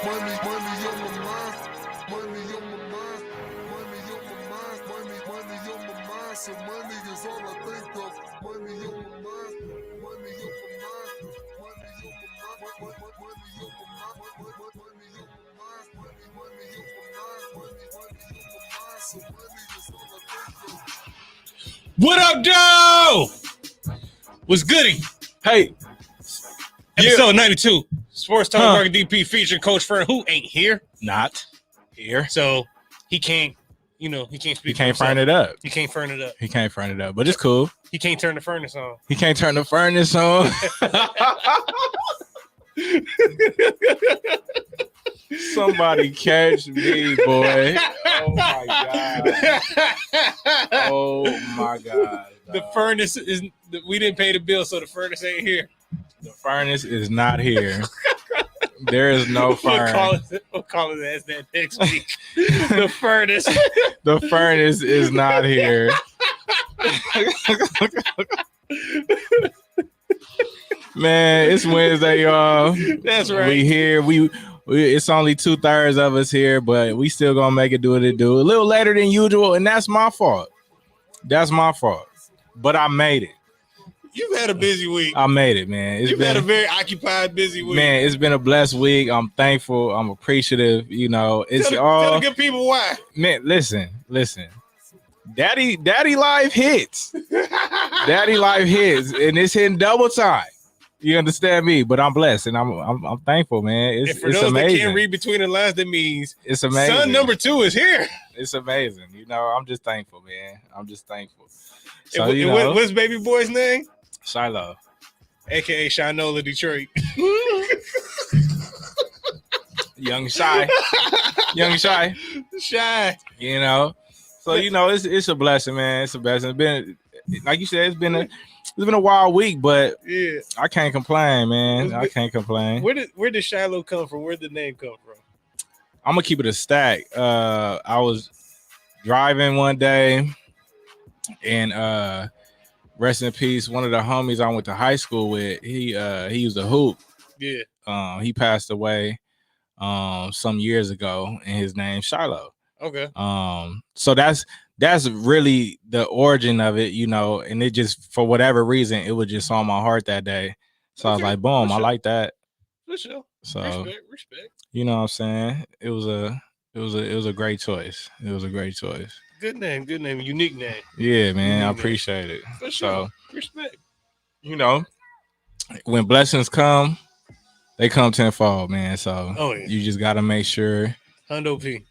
Money on my mind. Money on my mind. Money on my mind. Money on my mind. So money is all I think of. Money on my mind. Money on my mind. Money on my mind. Money on my mind. Money on my mind. Money on my mind. So money is all I think of. What up, Joe? What's goody? Hey, Episode 92. Sports Talk Market DP featuring Coach Fern, who ain't here. not here. So he can't, he can't speak. He can't furn it up. He can't furn it up. He can't furn it up, but it's cool. He can't turn the furnace on. He can't turn the furnace on. Somebody catch me, boy. Oh my god. Oh my god. The furnace is, we didn't pay the bill, so the furnace ain't here. The furnace is not here. There is no furnace. We'll call it as that next week. The furnace. The furnace is not here. Man, it's Wednesday, y'all. That's right. We here. We it's only 2/3 of us here, but we still gonna make it do what it do. A little later than usual, and that's my fault. That's my fault. But I made it. You've had a busy week. I made it, man. You've had a very occupied, busy week. Man, it's been a blessed week. I'm thankful. I'm appreciative. It's tell the good people why. Man, listen. Daddy life hits. Daddy life hits, and it's hitting double time. You understand me? But I'm blessed, and I'm thankful, man. It's those amazing. that can't read between the lines, that means it's amazing. Son number 2 is here. It's amazing. I'm just thankful, man. I'm just thankful. So What's baby boy's name? Shiloh, aka Shinola Detroit. Young Shy. Shy. So it's a blessing, man. It's a blessing. It's been, like you said, it's been a wild week, but yeah, I can't complain, man. I can't complain. Where did Shiloh come from? Where did the name come from? I'm gonna keep it a stack. I was driving one day, and rest in peace, one of the homies I went to high school with, he used a hoop. Yeah. He passed away some years ago, and his name's Shiloh. Okay. So that's really the origin of it, and it just, for whatever reason, it was just on my heart that day. So I was like, boom, I like that. For sure. So respect. You know what I'm saying? It was a great choice. It was a great choice. Good name, unique name. Yeah, man, unique I appreciate it. For sure. So, respect. When blessings come, they come tenfold, man. So yeah. You just gotta make sure. Hundo P.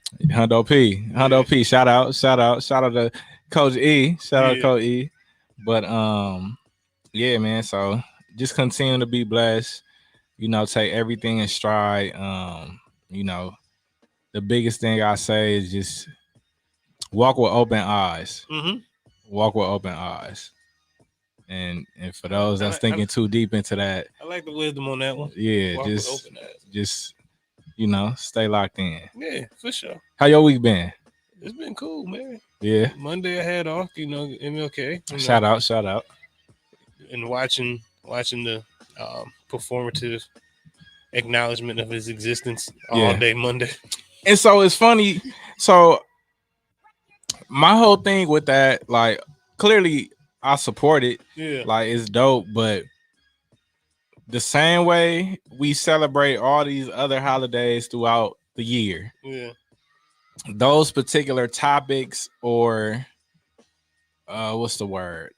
Shout out to Coach E. Shout out to Coach E. But yeah, man. So just continue to be blessed. Take everything in stride. The biggest thing I say is just walk with open eyes. Mm-hmm. Walk with open eyes. And for those that's thinking too deep into that, I like the wisdom on that one. Yeah, walk with open eyes. Just stay locked in. Yeah, for sure. How your week been? It's been cool, man. Yeah. Monday I had off, MLK. Shout out. And watching the performative acknowledgement of his existence all day Monday. And so it's funny. So my whole thing with that, like, clearly I support it. Yeah. Like, it's dope, but the same way we celebrate all these other holidays throughout the year. Yeah. Those particular topics or what's the word?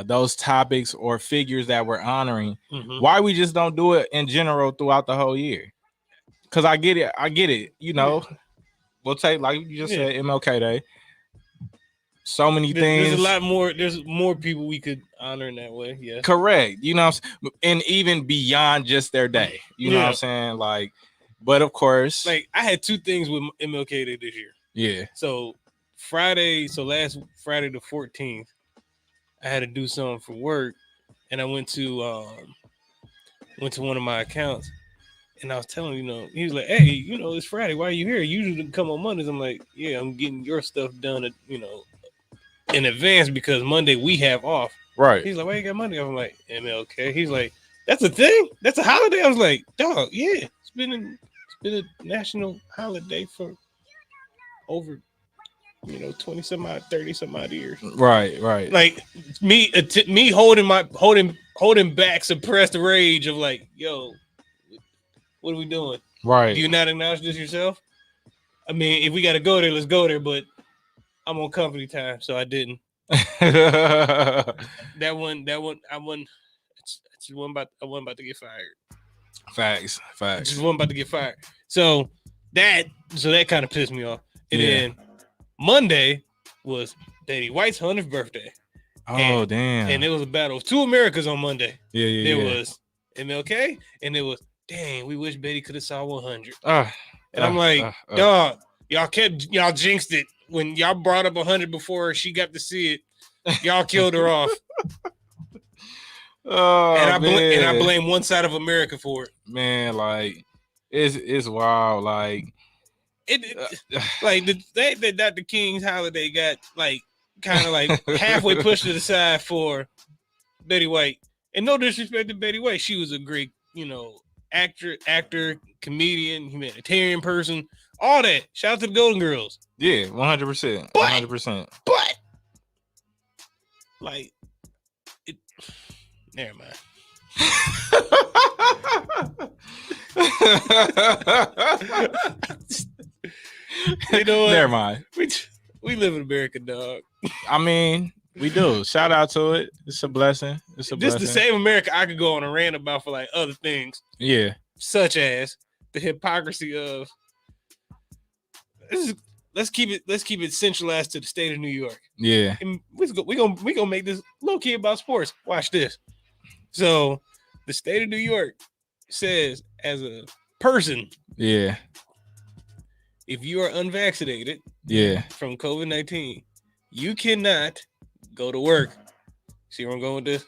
Those topics or figures that we're honoring, why we just don't do it in general throughout the whole year? Because I get it. We'll take, like you just said, MLK Day. So many things. There's a lot more. There's more people we could honor in that way. Yeah. Correct. And even beyond just their day. You know what I'm saying? Like, but of course, like I had 2 things with MLK Day this year. Yeah. So last Friday the 14th, I had to do something for work, and I went to one of my accounts, and I was telling him, he was like, "Hey, it's Friday. Why are you here? You usually come on Mondays." I'm like, "Yeah, I'm getting your stuff done, in advance because Monday we have off." Right. He's like, "Why you got Monday?" I'm like, "MLK." He's like, "That's a thing? That's a holiday?" I was like, "Dog, yeah. It's been been a national holiday for over 20 some odd, 30 some odd years. Right. Like me holding back suppressed rage of like, yo, what are we doing? Right. Do you not acknowledge this yourself? I mean, if we got to go there, let's go there. But I'm on company time, so I didn't. that one, I wasn't about to get fired. Facts. I just wasn't about to get fired. So that kind of pissed me off. And then Monday was Betty White's 100th birthday. Oh, damn. And it was a battle of two Americas on Monday. Yeah. There was MLK, and it was, dang, we wish Betty could have saw 100. And I'm like, dog, y'all jinxed it. When y'all brought up 100 before she got to see it, y'all killed her off. And I blame one side of America for it. Man, like, it's wild. Like, like the Dr. King's holiday got like kind of like halfway pushed to the side for Betty White. And no disrespect to Betty White, she was a great, actor, comedian, humanitarian person, all that. Shout out to the Golden Girls. Yeah, 100%. 100%. But like, never mind. Never mind. We live in America, dog. I mean, we do. Shout out to it. It's a blessing. The same America I could go on a rant about for like other things. Yeah. Such as the hypocrisy of let's keep it centralized to the state of New York. Yeah. And we gonna make this low key about sports. Watch this. So the state of New York says, as a person, yeah, if you are unvaccinated, from COVID-19, you cannot go to work. See where I'm going with this?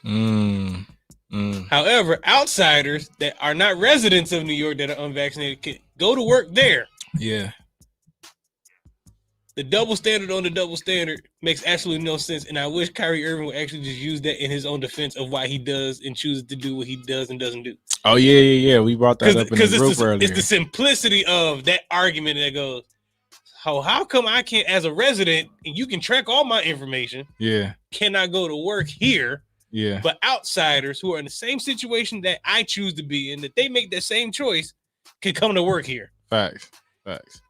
However, outsiders that are not residents of New York that are unvaccinated can go to work there. Yeah. The double standard on the double standard makes absolutely no sense, and I wish Kyrie Irving would actually just use that in his own defense of why he does and chooses to do what he does and doesn't do. Oh, yeah. We brought that up in the group earlier. It's the simplicity of that argument that goes, how come I can't, as a resident, and you can track all my information, cannot go to work here, but outsiders who are in the same situation that I choose to be in, that they make that same choice, can come to work here. Facts.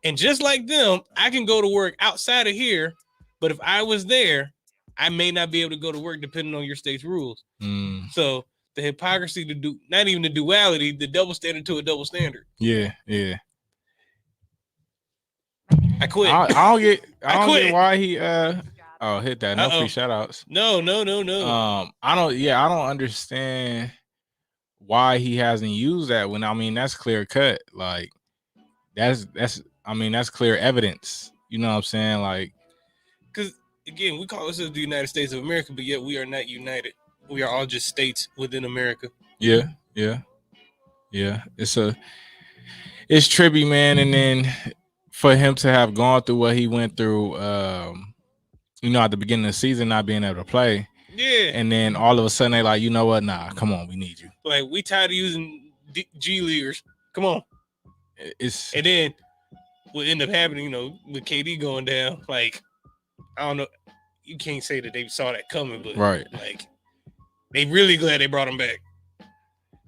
And just like them, I can go to work outside of here, but if I was there, I may not be able to go to work depending on your state's rules. So the hypocrisy not even the duality, the double standard to a double standard. Yeah. I quit. I don't get why he hit that. No free shout outs. No. I don't understand why he hasn't used that when that's clear cut. Like that's clear evidence. You know what I'm saying? Like, because again, we call ourselves the United States of America, but yet we are not united. We are all just states within America. Yeah. It's trippy, man. And then for him to have gone through what he went through, at the beginning of the season, not being able to play. Yeah. And then all of a sudden they like, you know what? Nah, come on, we need you. Like, we tired of using G leaguers. Come on. And then what ended up happening, with KD going down, like, I don't know, you can't say that they saw that coming, but like, they really glad they brought him back.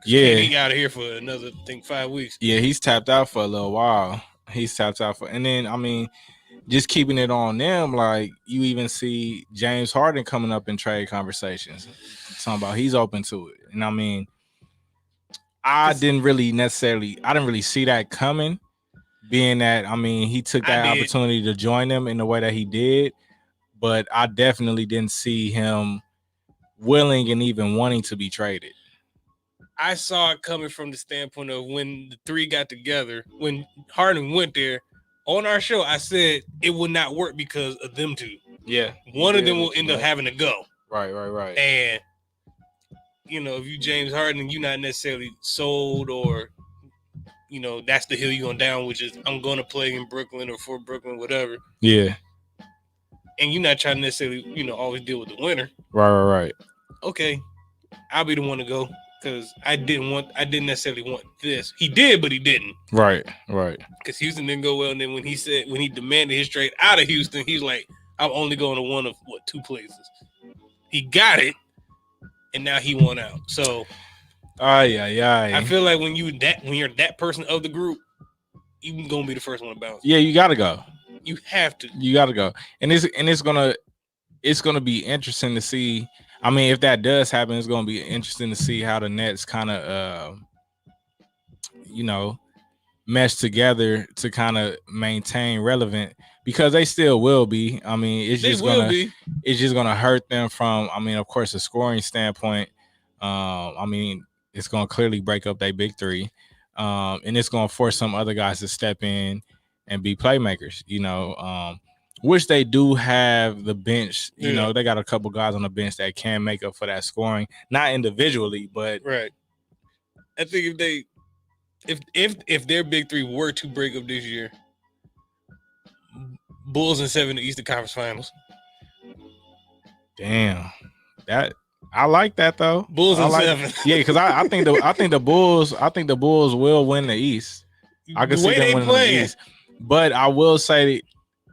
Yeah, KD out of here for another, I think, 5 weeks. Yeah, he's tapped out for a little while. And then just keeping it on them, like, you even see James Harden coming up in trade conversations, talking about he's open to it. And I didn't really see that coming, being that, he took that opportunity to join them in the way that he did, but I definitely didn't see him willing and even wanting to be traded. I saw it coming from the standpoint of when the three got together, when Harden went there, on our show, I said it would not work because of them two. Yeah. One of them will end up having to go. Right. And, if you James Harden, you're not necessarily sold or, that's the hill you're going down, which is I'm going to play in Brooklyn or for Brooklyn, whatever. Yeah. And you're not trying to necessarily, always deal with the winner. Right. Okay. I'll be the one to go. because I didn't necessarily want this. He did, but he didn't. Right. Because Houston didn't go well, and then when he demanded his trade out of Houston, he's like, I'm only going to one of two places. He got it, and now he won out. So, I feel like when you're that person of the group, you're gonna be the first one to bounce. Yeah, you gotta go. You have to. You gotta go, and it's gonna be interesting to see. I mean, if that does happen, it's gonna be interesting to see how the Nets kind of, mesh together to kind of maintain relevant, because they still will be. I mean, it's just gonna hurt them from. I mean, of course, a scoring standpoint. I mean, it's gonna clearly break up their big three, and it's gonna force some other guys to step in and be playmakers. Which they do have the bench. They got a couple guys on the bench that can make up for that scoring, not individually, but right. I think if their big three were to break up this year, Bulls in 7 in the Eastern Conference Finals. Damn, that I like that though. Bulls in 7. Yeah, because I think the Bulls will win the East. I can see them winning the East, but I will say,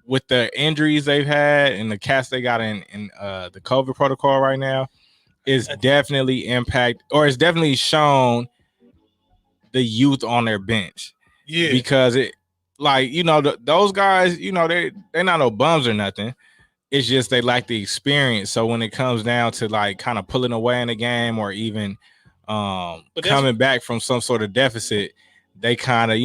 with the injuries they've had and the cast they got in the COVID protocol right now, it's definitely it's definitely shown the youth on their bench. Yeah, because those guys, they're not no bums or nothing. It's just they lack the experience. So when it comes down to like kind of pulling away in the game or even coming back from some sort of deficit, they kind of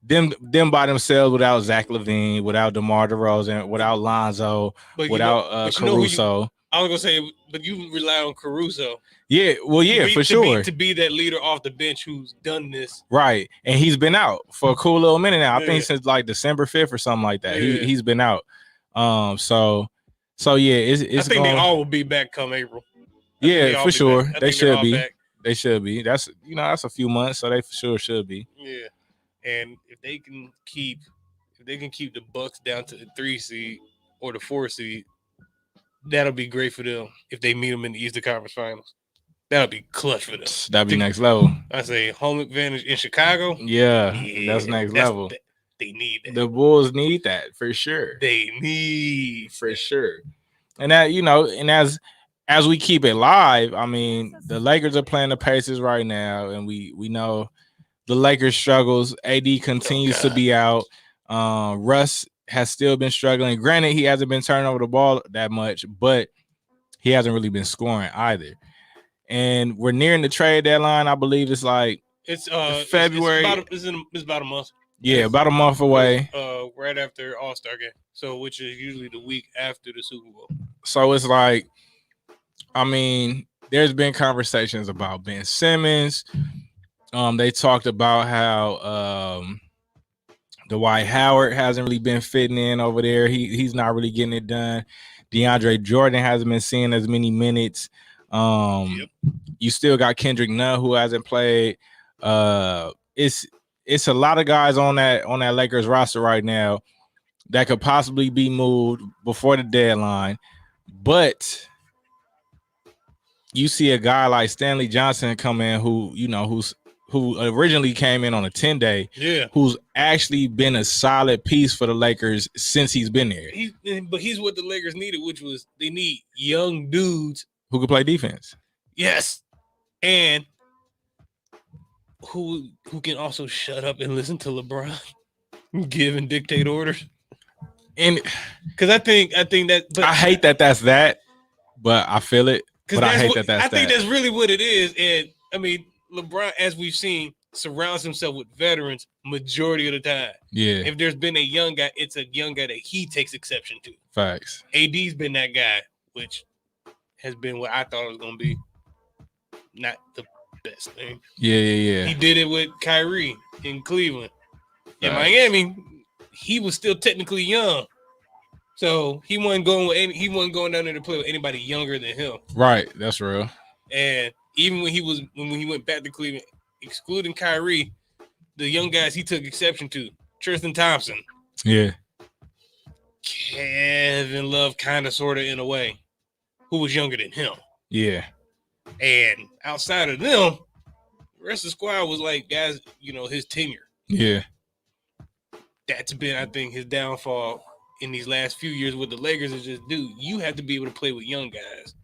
them by themselves, without Zach LaVine, without DeMar DeRozan, without Lonzo, without Caruso. I was gonna say, but you rely on Caruso. Yeah, well, yeah, for sure. To be that leader off the bench who's done this. Right. And he's been out for a cool little minute now. I think since like December 5th or something like that. Yeah. He's been out. So yeah, it's I think they all will be back come April. Yeah, for sure. They should be. They should be. That's a few months, so they for sure should be. Yeah. And if they can keep the Bucks down to the 3 seed or the 4 seed, that'll be great for them. If they meet them in the Eastern Conference Finals, that'll be clutch for them. That'll be next level. I say home advantage in Chicago. Yeah, that's next level. They need that. The Bulls need that for sure. They need for sure. And that and as we keep it live, I mean, the Lakers are playing the Pacers right now, and we know the Lakers struggles. AD continues to be out. Russ has still been struggling. Granted, he hasn't been turning over the ball that much, but he hasn't really been scoring either. And we're nearing the trade deadline. I believe it's February. It's about a month. Yeah, about a month away. Right after All-Star game. So, which is usually the week after the Super Bowl. So it's like, I mean, there's been conversations about Ben Simmons. They talked about how Dwight Howard hasn't really been fitting in over there. He's not really getting it done. DeAndre Jordan hasn't been seeing as many minutes. You still got Kendrick Nunn, who hasn't played. It's a lot of guys on that Lakers roster right now that could possibly be moved before the deadline. But you see a guy like Stanley Johnson come in who originally came in on a 10-day, who's actually been a solid piece for the Lakers since he's been there. But he's what the Lakers needed, which was they need young dudes who can play defense. Yes. And who can also shut up and listen to LeBron give and dictate orders. And because I think that, but I hate that's that, but I feel it. But I hate that's that. I think that's really what it is. And I mean, LeBron, as we've seen, surrounds himself with veterans majority of the time. Yeah. If there's been a young guy, it's a young guy that he takes exception to. Facts. AD's been that guy, which has been what I thought it was going to be. Not the best thing. Yeah. He did it with Kyrie in Cleveland. In Miami, he was still technically young. So he wasn't going down there to play with anybody younger than him. Right. That's real. And even when he went back to Cleveland, excluding Kyrie, the young guys he took exception to, Tristan Thompson. Yeah. Kevin Love, kind of, sort of, in a way, who was younger than him. Yeah. And outside of them, the rest of the squad was like guys, his tenure. Yeah. That's been, I think, his downfall in these last few years with the Lakers is just, dude, you have to be able to play with young guys.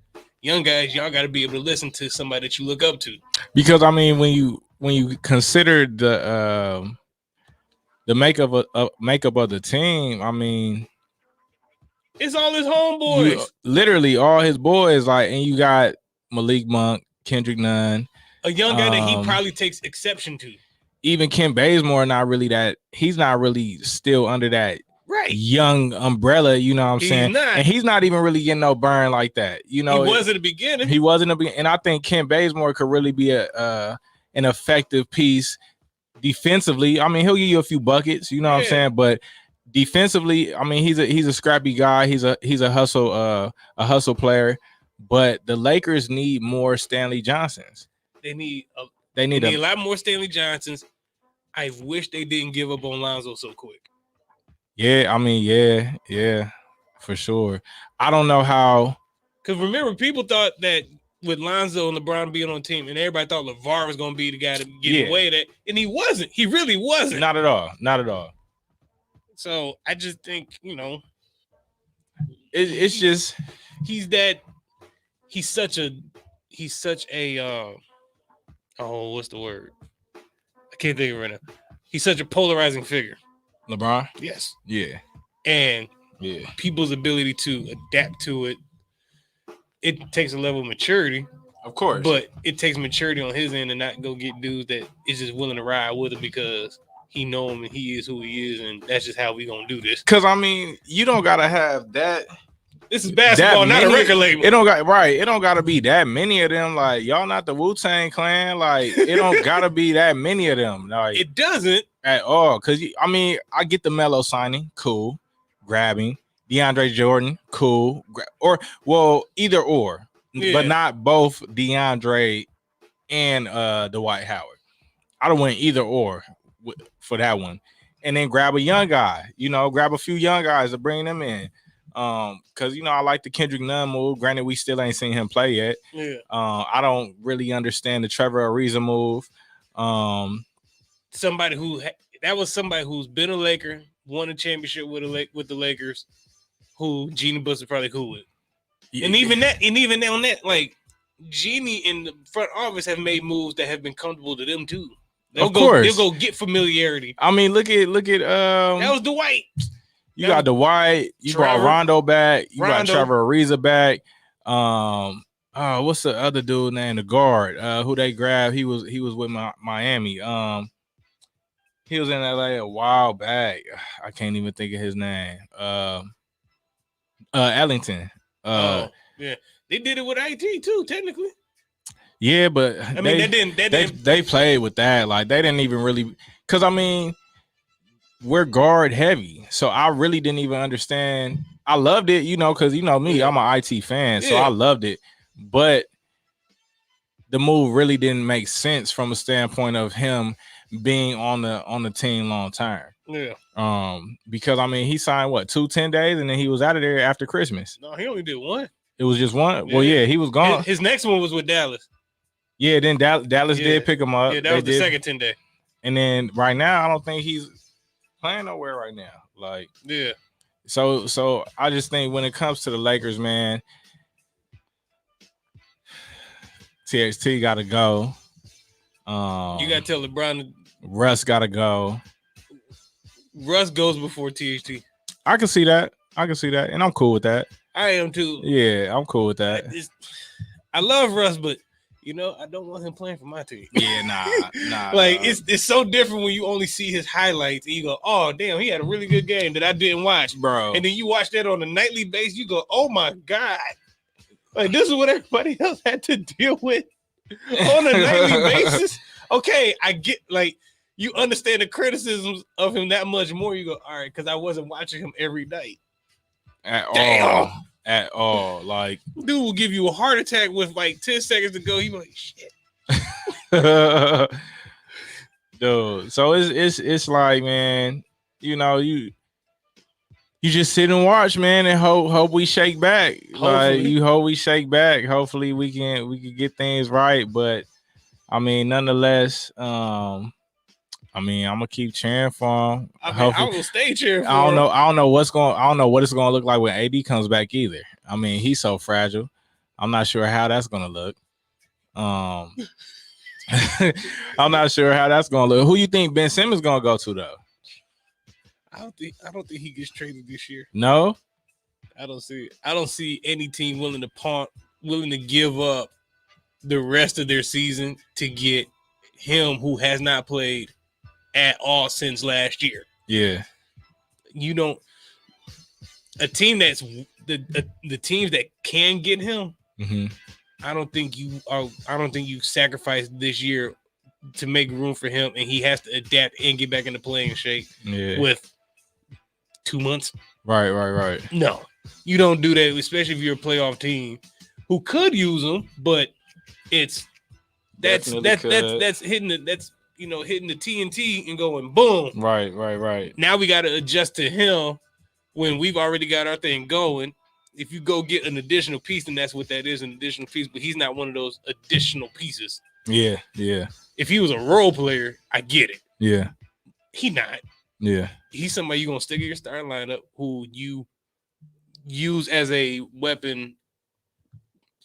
Young guys, y'all got to be able to listen to somebody that you look up to. Because I mean, when you consider the makeup of the team, I mean, it's all his homeboys. Literally all his boys, like, and you got Malik Monk, Kendrick Nunn, a young guy that he probably takes exception to. Even Ken Bazemore, he's not really still under that young umbrella, you know what I'm saying? And he's not even really getting no burn like that. He was at the beginning. He was in the beginning. And I think Ken Bazemore could really be an effective piece defensively. I mean, he'll give you a few buckets, you know what I'm saying? But defensively, I mean, he's a scrappy guy. He's a hustle player. But the Lakers need more Stanley Johnsons. They need a lot more Stanley Johnsons. I wish they didn't give up on Lonzo so quick. Yeah, I mean, yeah, for sure. I don't know how. Because remember, people thought that with Lonzo and LeBron being on the team, and everybody thought LeVar was going to be the guy to get away with that, and he wasn't. He really wasn't. Not at all. So I just think, it's just he's such a what's the word? I can't think of it right now. He's such a polarizing figure. LeBron? Yes. Yeah. And people's ability to adapt to it takes a level of maturity. Of course. But it takes maturity on his end and not go get dudes that is just willing to ride with him because he know him and he is who he is, and that's just how we gonna do this. Because, I mean, you don't got to have that. This is basketball, not a record label. It don't got to be that many of them. Like, y'all not the Wu-Tang Clan. Like, it don't got to be that many of them. Like, it doesn't at all. Because I mean, I get the Melo signing, cool, grabbing DeAndre Jordan, cool, either or, but not both DeAndre and Dwight Howard. I don't want either or for that one, and then grab a young guy. Grab a few young guys to bring them in. Because I like the Kendrick Nunn move. Granted, we still ain't seen him play yet. Yeah. I don't really understand the Trevor Ariza move. Somebody who's been a Laker, won a championship with the Lakers, who Jeanie Buss is probably cool with. Yeah. And even on that, like Jeanie in the front office have made moves that have been comfortable to them too. They'll go get familiarity. I mean, look at that was Dwight. You got Dwight. You brought Rondo back. You got Trevor Ariza back. What's the other dude name? The guard. Who they grabbed? He was with Miami. He was in LA a while back. I can't even think of his name. Ellington. Yeah, they did it with IT too, technically. Yeah, but I mean, they played with that. Like, they didn't even really, because I mean, we're guard heavy, so I really didn't even understand. I loved it, because me, I'm an IT fan, so I loved it. But the move really didn't make sense from a standpoint of him being on the team long term. Yeah. Because I mean, he signed 10 days, and then he was out of there after Christmas. No, he only did one. It was just one. Yeah. Well, yeah, he was gone. His next one was with Dallas. Yeah, then Dallas did pick him up. Yeah, that was the second 10 day. And then right now, I don't think he's playing nowhere right now. Like, yeah. So I just think when it comes to the Lakers, man, TXT got to go. You got to tell LeBron. Russ got to go. Russ goes before THT. I can see that. And I'm cool with that. I am too. Yeah, I'm cool with that. I love Russ, but I don't want him playing for my team. Yeah, nah. Like, it's so different when you only see his highlights and you go, oh damn, he had a really good game that I didn't watch, bro. And then you watch that on a nightly basis, you go, oh my god, like this is what everybody else had to deal with on a nightly basis. Okay, I get, like, you understand the criticisms of him that much more. You go, all right, because I wasn't watching him every night at all. Like, dude will give you a heart attack with like 10 seconds to go. He be like, shit. Dude, so it's like, man, You just sit and watch, man, and hope we shake back. Like you hope we shake back. Hopefully we can get things right. But I mean, nonetheless, I'm gonna keep cheering for him. I will stay cheering for him. I don't know what it's gonna look like when AD comes back either. I mean, he's so fragile. I'm not sure how that's gonna look. I'm not sure how that's gonna look. Who you think Ben Simmons gonna go to though? I don't think he gets traded this year. No, I don't see any team willing to give up the rest of their season to get him, who has not played at all since last year. Yeah, you don't. A team that's the teams that can get him. Mm-hmm. I don't think you sacrifice this year to make room for him, and he has to adapt and get back into playing shape with 2 months. Right. No, you don't do that, especially if you're a playoff team who could use him, but that's hitting the TNT and going boom. Right. Now we got to adjust to him when we've already got our thing going. If you go get an additional piece, then that's what that is, an additional piece. But he's not one of those additional pieces. Yeah. If he was a role player, I get it. Yeah. He not. Yeah. He's somebody you're going to stick in your starting lineup who you use as a weapon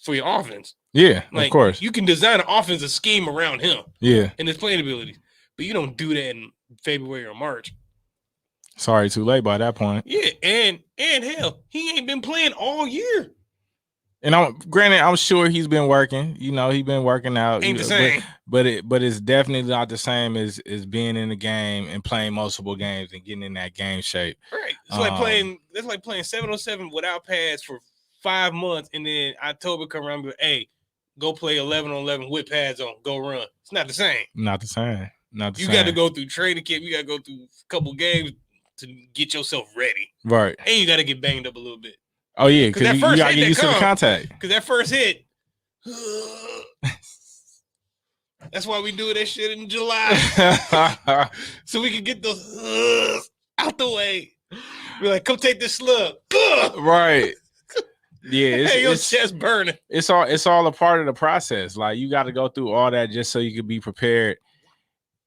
for your offense. Yeah, of course. You can design an offensive scheme around him. Yeah. And his playing abilities. But you don't do that in February or March. Sorry, too late by that point. Yeah, and hell, he ain't been playing all year. And I'm sure he's been working. He's been working out. Ain't the same. But it's definitely not the same as being in the game and playing multiple games and getting in that game shape. Right. It's like playing 7-on-7 without pads for 5 months, and then October come around and be like, hey, go play 11-on-11 with pads on. Go run. It's not the same. Not the same. You got to go through training camp. You got to go through a couple games to get yourself ready. Right. And you got to get banged up a little bit. Oh, yeah, because you got to get used to the contact. Because that first hit, that's why we do that shit in July. So we can get those out the way. We're like, come take this slug. Right. Yeah, your chest burning. It's all a part of the process. Like, you got to go through all that just so you can be prepared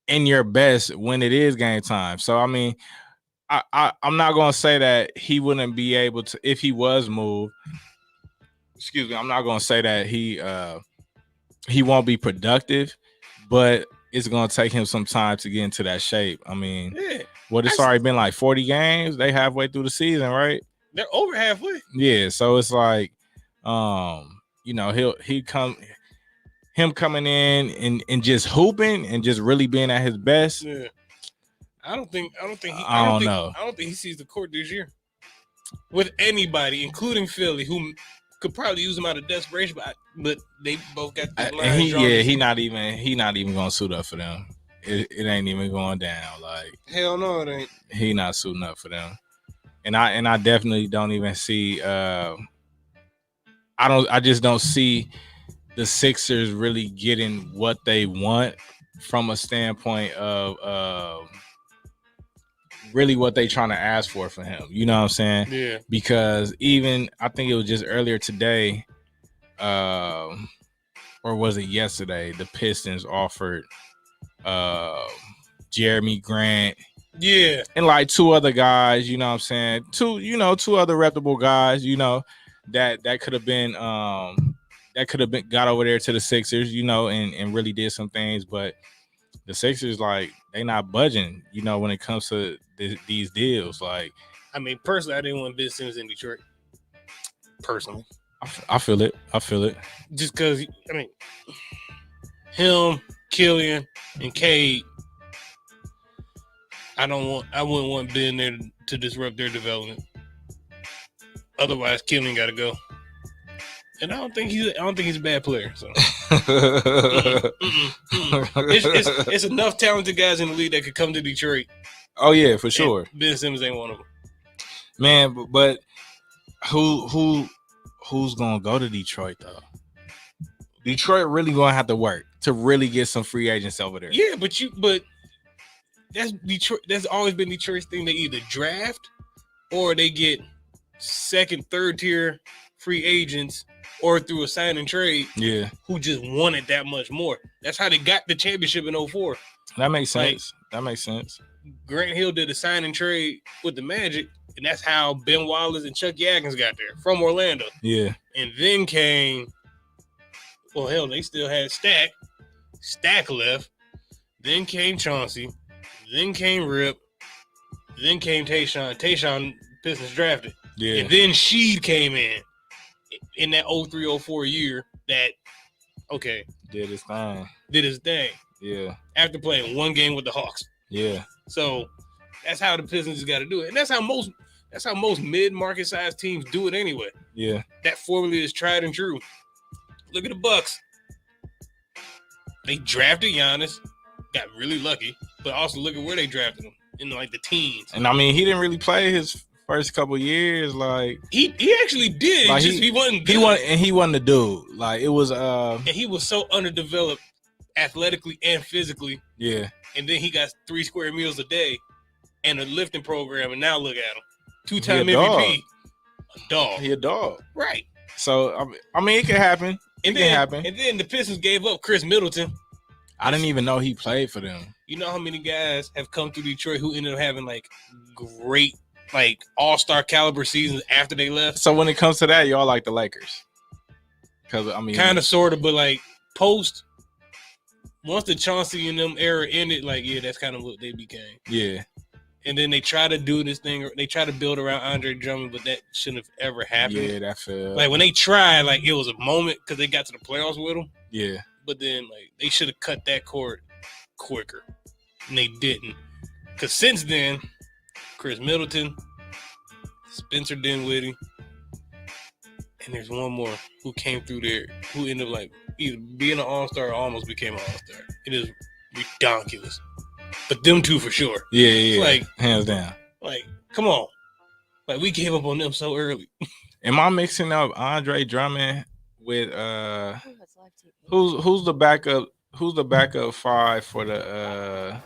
in your best when it is game time. So, I mean, I'm not going to say that he wouldn't be able to, if he was moved. Excuse me. I'm not going to say that he won't be productive, but it's going to take him some time to get into that shape. I mean, it's already been like 40 games. They halfway through the season, right? They're over halfway. Yeah. So it's like, him coming in and just hooping and just really being at his best. Yeah. I don't think he sees the court this year with anybody, including Philly, who could probably use him out of desperation, but they both got the line. He not even gonna suit up for them. It ain't even going down. Like, hell no, it ain't. He not suiting up for them, and I definitely don't even see. I just don't see the Sixers really getting what they want from a standpoint of really what they trying to ask for him. You know what I'm saying? Yeah. Because even, I think it was just earlier today, or was it yesterday, the Pistons offered Jeremy Grant. Yeah. And like 2 other guys, you know what I'm saying? 2 other reputable guys, that could have been got over there to the Sixers, and really did some things, but the Sixers, like, they not budging, when it comes to these deals. Like, I mean, personally, I didn't want Ben Simmons in Detroit. Personally, I feel it. Just because, I mean, him, Killian, and Cade, I wouldn't want Ben there to disrupt their development. Otherwise, Killian got to go. And I don't think he's a bad player. So It's enough talented guys in the league that could come to Detroit. Oh yeah, for sure. Ben Simmons ain't one of them. Man, but who's gonna go to Detroit though? Detroit really gonna have to work to really get some free agents over there. Yeah, but that's Detroit. That's always been Detroit's thing. They either draft or they get second, third tier free agents, or through a sign and trade. Yeah, who just wanted that much more. That's how they got the championship in 04. that makes Like, sense. That makes sense. Grant Hill did a sign and trade with the Magic, and that's how Ben Wallace and Chuck Yaggins got there from Orlando. Yeah. And then came, well, hell, they still had Stack. Stack left. Then came Chauncey. Then came Rip. Then came Tayshaun. Tayshaun Pistons drafted. Yeah. And then Sheed came in that 03-04 year that, okay. Did his thing. Did his thing. Yeah. After playing one game with the Hawks. Yeah. So that's how the Pistons got to do it. And that's how most mid-market size teams do it anyway. Yeah. That formula is tried and true. Look at the Bucks. They drafted Giannis, got really lucky, but also look at where they drafted him in like the teens. And I mean, he didn't really play his first couple years. Like he actually did. Like he wasn't good. He wasn't the dude. Like it was and he was so underdeveloped athletically and physically. Yeah. And then he got 3 square meals a day and a lifting program, and now look at him. 2-time MVP. A dog. He a dog. Right. So I mean it can happen. And then the Pistons gave up Chris Middleton. I didn't even know he played for them. You know how many guys have come through Detroit who ended up having like great, like all-star caliber seasons after they left? So when it comes to that, y'all like the Lakers? Because I mean, kind of, sort of, but like post, once the Chauncey and them era ended, like yeah, that's kind of what they became. Yeah. And then they try to do this thing, they try to build around Andre Drummond, but that shouldn't have ever happened. Yeah, that felt like when they tried, like it was a moment because they got to the playoffs with him. Yeah. But then like they should have cut that cord quicker, and they didn't. Because since then, Chris Middleton, Spencer Dinwiddie, and there's one more who came through there who ended up like either being an all-star or almost became an all-star. It is ridiculous. But them two for sure. Yeah. It's like hands down. Like, come on. Like we gave up on them so early. Am I mixing up Andre Drummond with who's the backup? Who's the backup 5 for the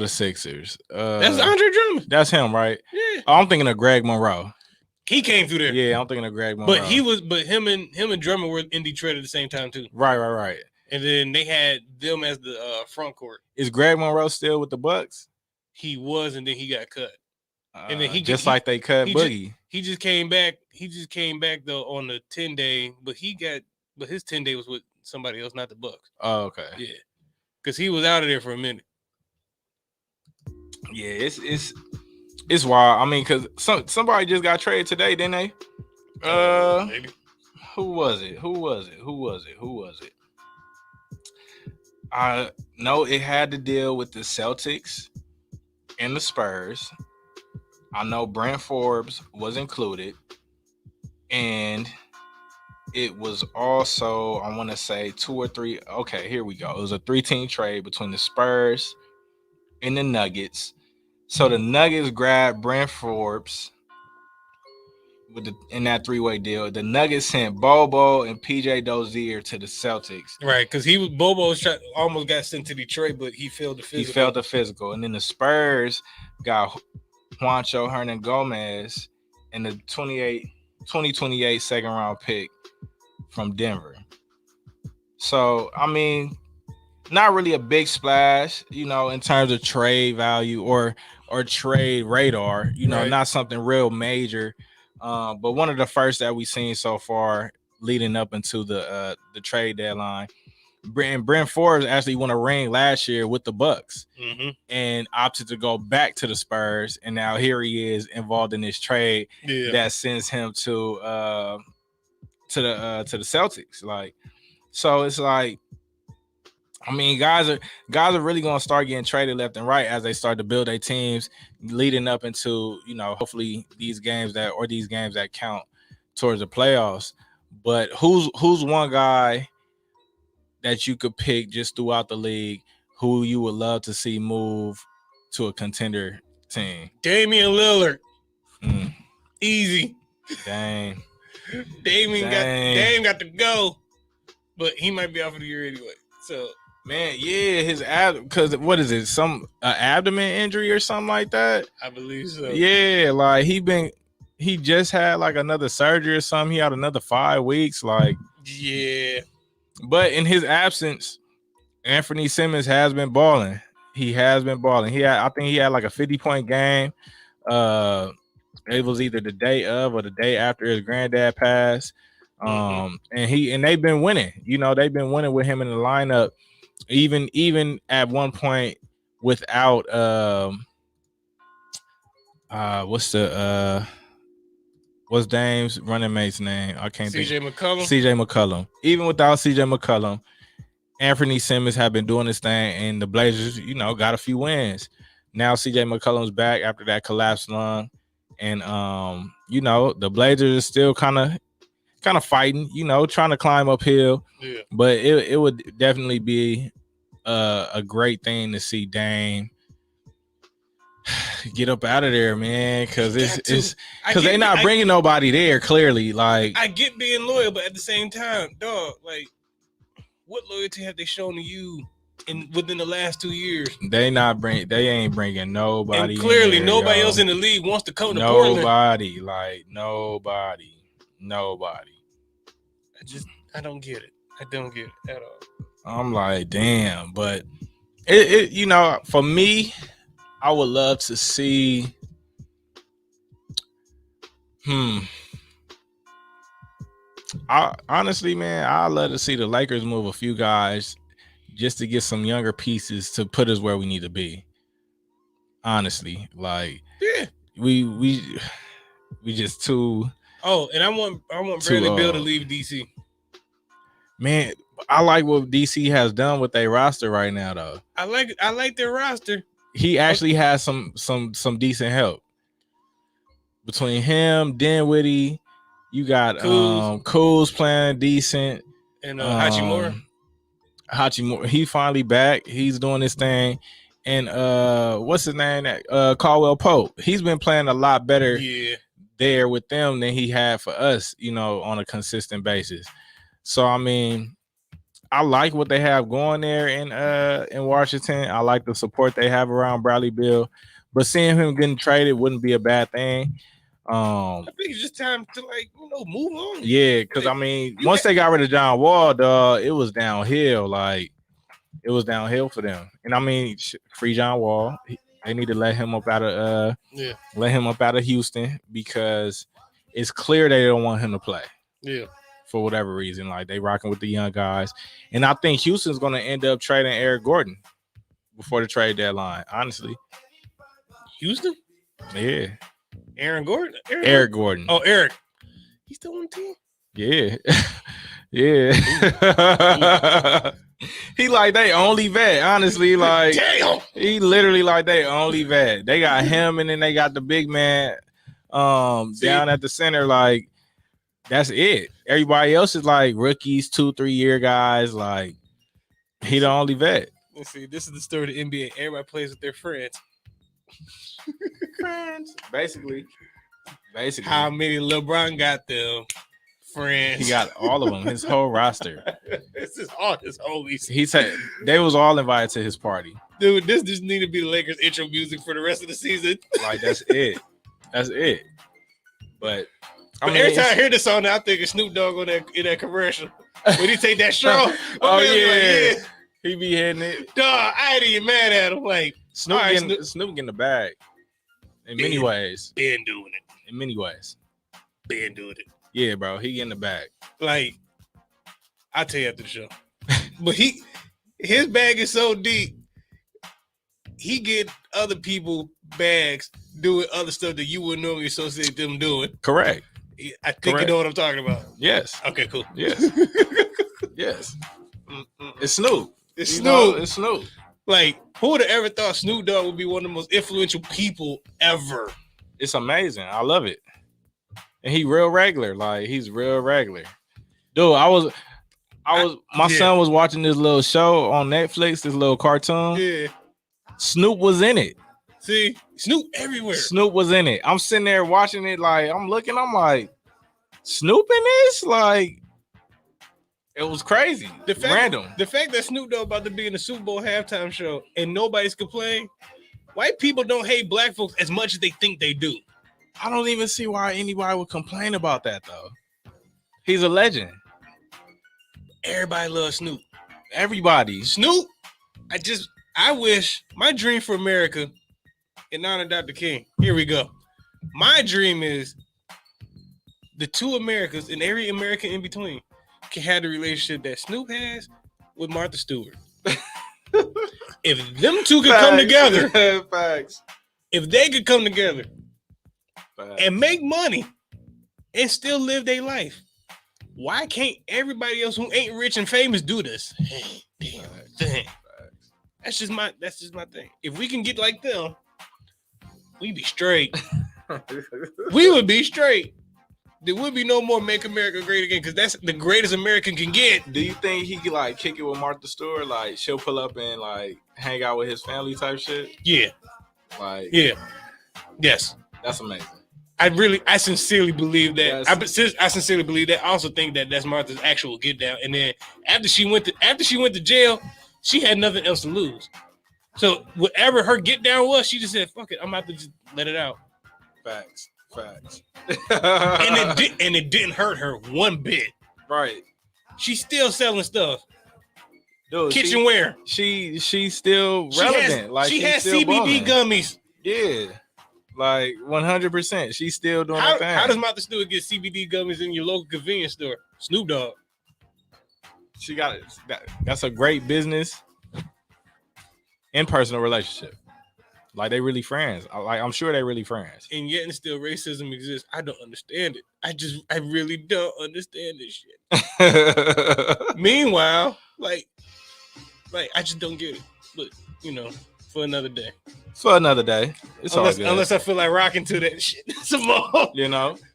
Sixers? That's Andre Drummond. That's him, right? Yeah. Oh, I'm thinking of Greg Monroe. He came through there. Yeah, I'm thinking of Greg Monroe. But him and Drummond were in Detroit at the same time too. Right. And then they had them as the front court. Is Greg Monroe still with the Bucks? He was, and then he got cut. And then like they cut Boogie. He just came back. He just came back though on the 10-day, but his 10-day was with somebody else, not the Bucks. Oh, okay. Yeah, because he was out of there for a minute. Yeah, it's wild. I mean, because somebody just got traded today, didn't they? Maybe. Who was it? I know it had to deal with the Celtics and the Spurs. I know Brent Forbes was included, and it was also, I want to say 2 or 3. Okay, here we go. It was a 3-team trade between the Spurs and the Nuggets. So the Nuggets grabbed Brent Forbes in that 3-way deal. The Nuggets sent Bobo and PJ Dozier to the Celtics. Right, because Bobo almost got sent to Detroit, but he failed the physical. And then the Spurs got Juancho Hernan Gomez and the 2028 second round pick from Denver. So, I mean, not really a big splash, in terms of trade value or trade radar, right. Not something real major. But one of the first that we've seen so far leading up into the trade deadline. Brent Forbes actually won a ring last year with the Bucks and opted to go back to the Spurs, and now here he is involved in this trade that sends him to the Celtics. Like, so it's like, I mean, guys are really gonna start getting traded left and right as they start to build their teams leading up into, hopefully these games that count towards the playoffs. But who's one guy that you could pick just throughout the league who you would love to see move to a contender team? Damian Lillard. Easy. Dang. Dame got to go, but he might be out for the year anyway. So Man, yeah, his because what is it? Some abdomen injury or something like that. I believe so. Yeah, like he just had like another surgery or something. He had another 5 weeks. Like, yeah. But in his absence, Anthony Simmons has been balling. He has been balling. I think he had like a 50-point game. It was either the day of or the day after his granddad passed. And they've been winning. You know, they've been winning with him in the lineup. Even at one point without what's Dame's running mate's name? I can't think. CJ McCollum. CJ McCollum. Even without CJ McCollum, Anthony Simmons have been doing this thing, and the Blazers, you know, got a few wins. Now CJ McCollum's back after that collapsed lung, and you know, the Blazers are still kind of fighting, you know, trying to climb uphill. Yeah. But it would definitely be a great thing to see Dame get up out of there, man, because they're not bringing nobody there. Clearly, like, I get being loyal, but at the same time, dog, like, what loyalty have they shown to you within the last 2 years? They ain't bringing nobody. And clearly, in there, nobody else in the league wants to come to Portland. Nobody. I don't get it. I don't get it at all. I'm like, damn, but it you know, for me, I would love to see. Honestly, man, I'd love to see the Lakers move a few guys just to get some younger pieces to put us where we need to be. Honestly, like, yeah, we just too. Oh, and I want Bradley Beal to leave DC. Man, I like what DC has done with their roster right now, though. I like their roster. He actually has some decent help between him, Dinwiddie. You got Kuz playing decent, and Hachimura. He finally back. He's doing this thing, and what's his name? Caldwell Pope. He's been playing a lot better there with them than he had for us, you know, on a consistent basis. So I mean, I like what they have going there in Washington. I like the support they have around Bradley Beal, but seeing him getting traded wouldn't be a bad thing. I think it's just time to, like, you know, move on. Yeah, because I mean, once they got rid of John Wall, dog, it was downhill. Like, it was downhill for them. And I mean, free John Wall. They need to let him up out of Houston, because it's clear they don't want him to play. Yeah. For whatever reason, like, they rocking with the young guys, and I think Houston's going to end up trading Eric Gordon before the trade deadline. Honestly, Houston, yeah. Aaron Gordon, Eric Gordon. Oh, Eric, he's still on the team. Yeah, yeah. He like they only vet. Honestly, like, damn. He literally like they only vet. They got him, and then they got the big man down at the center. Like, that's it. Everybody else is like rookies, 2-3 year guys. Like, he the only vet. Let's see. This is the story of the NBA. Everybody plays with their friends. Friends, basically. How many LeBron got them friends? He got all of them. His whole roster. This is all his homies. He said they was all invited to his party. Dude, this just need to be the Lakers intro music for the rest of the season. Like, that's it. That's it. But every time I hear this song, I think of Snoop Dogg in that commercial. When he take that straw. Oh, yeah. Like, he be hitting it. Dog, I ain't even mad at him. Like, Snoop getting the bag. In many ways. Been doing it. In many ways. Been doing it. Yeah, bro. He getting the bag. Like, I'll tell you after the show. But his bag is so deep. He get other people bags doing other stuff that you wouldn't normally associate them doing. Correct. I think you know what I'm talking about. Yes. Okay, cool. Yes. Yes. It's Snoop. It's Snoop. It's Snoop. Like, who would have ever thought Snoop Dogg would be one of the most influential people ever? It's amazing. I love it. And he real regular. Like, he's real regular. Dude, my son was watching this little show on Netflix, this little cartoon. Yeah. Snoop was in it. See, Snoop everywhere. Snoop was in it. I'm sitting there watching it, like, I'm like, Snoop in this? Like, It was crazy. Random. The fact that Snoop Dogg about to be in the Super Bowl halftime show and nobody's complaining. White people don't hate black folks as much as they think they do. I don't even see why anybody would complain about that though. He's a legend. Everybody loves Snoop. Everybody. Snoop. I wish my dream for America. In honor of Dr. King. Here we go. My dream is the two Americas and every American in between can have the relationship that Snoop has with Martha Stewart. If them two could come together, facts. If they could come together and make money and still live their life, why can't everybody else who ain't rich and famous do this? Damn. That's just my thing. If we can get like them, we'd be straight. We would be straight. There would be no more Make America Great Again because that's the greatest American can get. Do you think he could like kick it with Martha Stewart? Like she'll pull up and like hang out with his family type shit? Yeah. Like yeah. Yes. That's amazing. I sincerely believe that. Yes. I sincerely believe that. I also think that that's Martha's actual get down. And then after she went to jail, she had nothing else to lose. So whatever her get down was, she just said, "Fuck it, I'm about to just let it out." Facts. and it didn't hurt her one bit. Right. She's still selling stuff. Dude, kitchenware. She's still relevant. She has CBD gummies. Yeah. Like 100%. She's still doing her thing. How does Martha Stewart get CBD gummies in your local convenience store? Snoop Dogg. She got it. That's a great business and personal relationship. Like they really friends. I'm sure they really friends. And yet and still racism exists. I don't understand it. I really don't understand this shit. Meanwhile, like I just don't get it. But for another day. For another day. It's all good. Unless I feel like rocking to that shit some more.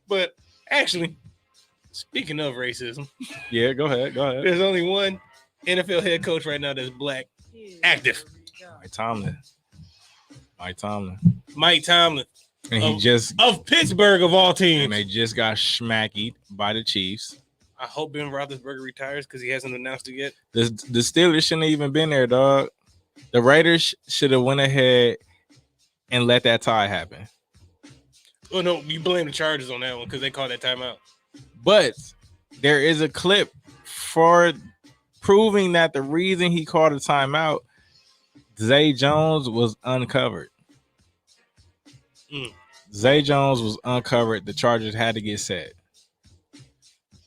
But actually, speaking of racism. Yeah, go ahead. There's only one NFL head coach right now that's black active. Mike Tomlin. And he just of Pittsburgh of all teams. And they just got schmacked by the Chiefs. I hope Ben Roethlisberger retires because he hasn't announced it yet. The Steelers shouldn't have even been there, dog. The Raiders should have went ahead and let that tie happen. Oh no, you blame the Chargers on that one because they called that timeout. But there is a clip for proving that the reason he called a timeout, Zay Jones was uncovered. Zay Jones was uncovered. The Chargers had to get set.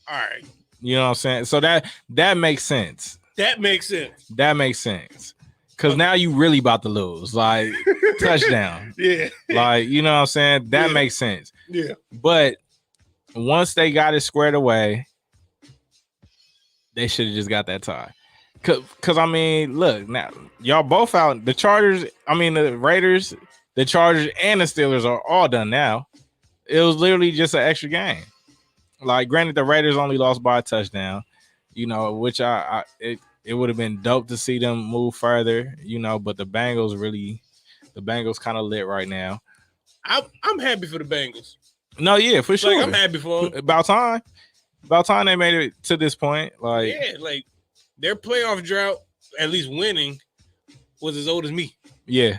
All right. You know what I'm saying? So that makes sense. That makes sense. Because now you really about to lose. Like, touchdown. Yeah. Like, you know what I'm saying? That makes sense. Yeah. But once they got it squared away, they should have just got that tie. Because, I mean, look, now, y'all both out. The Raiders, the Chargers, and the Steelers are all done now. It was literally just an extra game. Like, granted, the Raiders only lost by a touchdown, which it would have been dope to see them move further, but the Bengals kind of lit right now. I'm happy for the Bengals. No, yeah, for sure. Like, I'm happy for them. About time they made it to this point. Like, yeah, like their playoff drought, at least winning, was as old as me. Yeah.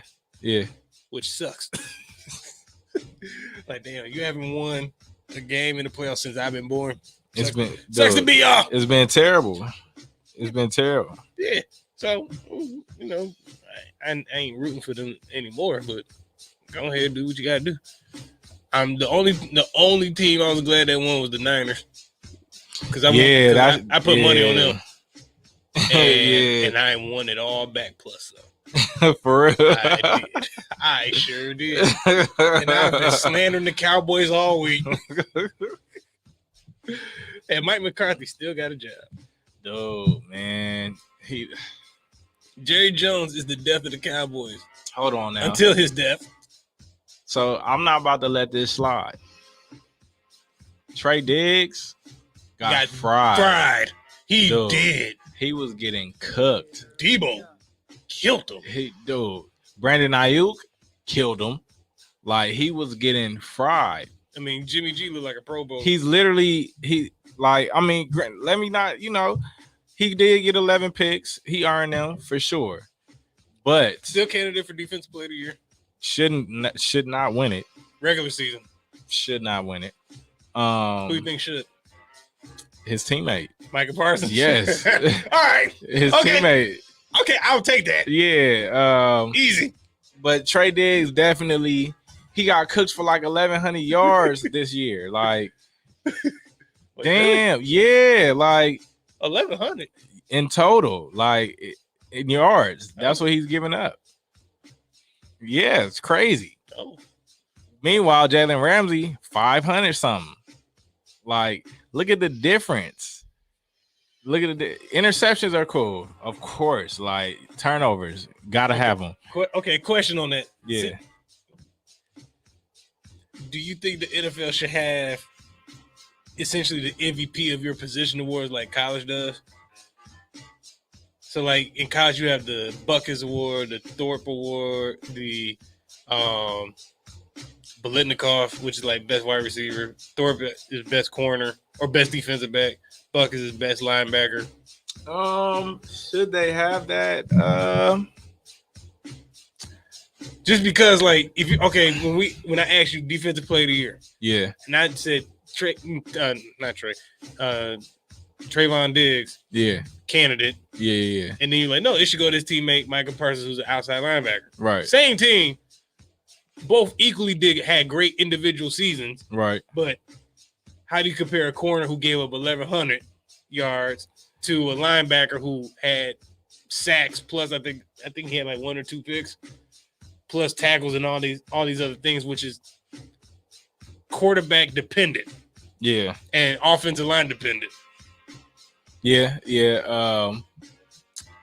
Which sucks. Like, damn, you haven't won a game in the playoffs since I've been born. Sucks to be y'all. It's been terrible. Yeah. So, I ain't rooting for them anymore, but go ahead and do what you gotta do. I'm the only team I was glad that won was the Niners. Because I put money on them. And I won it all back plus some. For real. I did. I sure did. And I've been slandering the Cowboys all week. And Mike McCarthy still got a job. Dude, man. Jerry Jones is the death of the Cowboys. Hold on now. Until his death. So I'm not about to let this slide. Trey Diggs got fried. He did. He was getting cooked. Debo killed him. Brandon Ayuk killed him. Like, he was getting fried. I mean, Jimmy G looked like a Pro Bowl. He's literally let me not, He did get 11 picks. He earned them for sure. But still candidate for defensive player of the year. Should not win it. Regular season. Should not win it. Who do you think should? His teammate. Micah Parsons? Yes. All right. His teammate. Okay, I'll take that. Yeah. Easy. But Trey Diggs definitely, he got cooked for like 1,100 yards this year. Like, Wait, damn. Really? Yeah. Like, 1,100 in total. Like, in yards. That's what he's giving up. Yeah, it's crazy. Oh. Meanwhile, Jalen Ramsey, 500 something. Like, look at the difference. Look at the interceptions are cool, of course. Like turnovers, gotta have them. Okay, question on that. Yeah. Do you think the NFL should have essentially the MVP of your position awards like college does? So, like in college, you have the Buckets Award, the Thorpe Award, the Biletnikoff, which is like best wide receiver. Thorpe is best corner or best defensive back. Buckets is best linebacker. Should they have that? Just because, like, if you when I asked you defensive player of the year, yeah, and I said Trayvon Diggs, yeah, candidate, yeah, and then you're like, no, it should go to his teammate Micah Parsons, who's an outside linebacker, right? Same team, both equally had great individual seasons, right? But how do you compare a corner who gave up 1,100 yards to a linebacker who had sacks plus I think he had like 1 or 2 picks plus tackles and all these other things, which is quarterback dependent, yeah, and offensive line dependent. Yeah.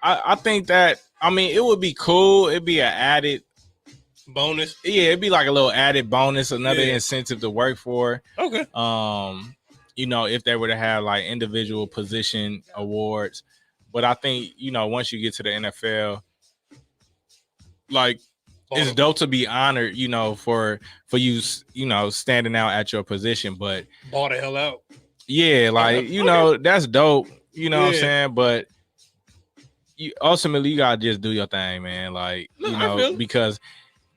I think that it would be cool. It'd be an added bonus. Yeah, it'd be like a little added bonus, another incentive to work for. Okay. If they were to have like individual position awards. But I think, once you get to the NFL, like it's dope to be honored, for you, standing out at your position. But ball the hell out. Yeah, like, that's dope. You know what I'm saying? But ultimately you gotta just do your thing, man. Like, because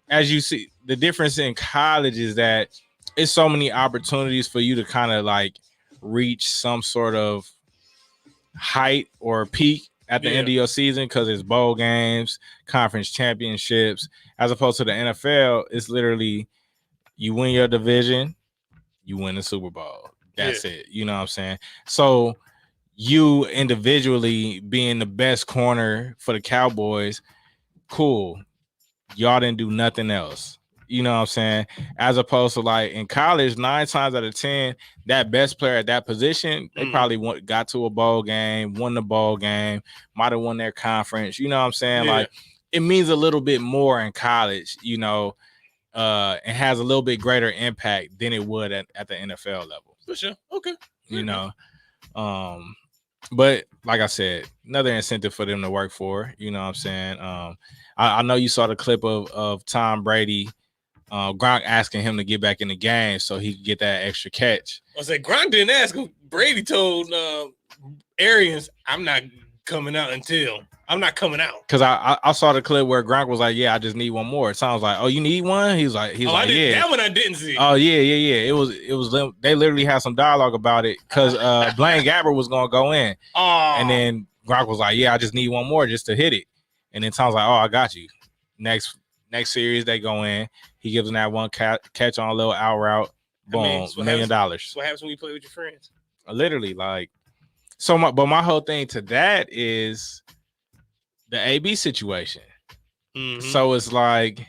as you see, the difference in college is that it's so many opportunities for you to kind of like reach some sort of height or peak at the end of your season, because it's bowl games, conference championships, as opposed to the NFL. It's literally you win your division, you win the Super Bowl. That's it. You know what I'm saying? So you individually being the best corner for the Cowboys, cool. Y'all didn't do nothing else. You know what I'm saying? As opposed to like in college, 9 times out of 10, that best player at that position, they probably got to a bowl game, won the bowl game, might have won their conference. You know what I'm saying? Yeah. Like it means a little bit more in college, and has a little bit greater impact than it would at the NFL level. For sure. Okay. But like I said, another incentive for them to work for. You know what I'm saying? I know you saw the clip of Tom Brady, Gronk asking him to get back in the game so he could get that extra catch. I was like, Gronk didn't ask him. Brady told Arians, I'm not coming out. Because I saw the clip where Gronk was like, yeah, I just need one more. It sounds like, oh, you need one? He's like, yeah. That one I didn't see. Oh, yeah. It was they literally had some dialogue about it because Blaine Gabbert was going to go in. Oh. And then Gronk was like, yeah, I just need one more just to hit it. And then Tom's like, oh, I got you. Next series, they go in. He gives them that one catch on a little out route. Boom, $1 million. That's what happens when you play with your friends. Literally, like, but my whole thing to that is the AB situation. Mm-hmm. So it's like,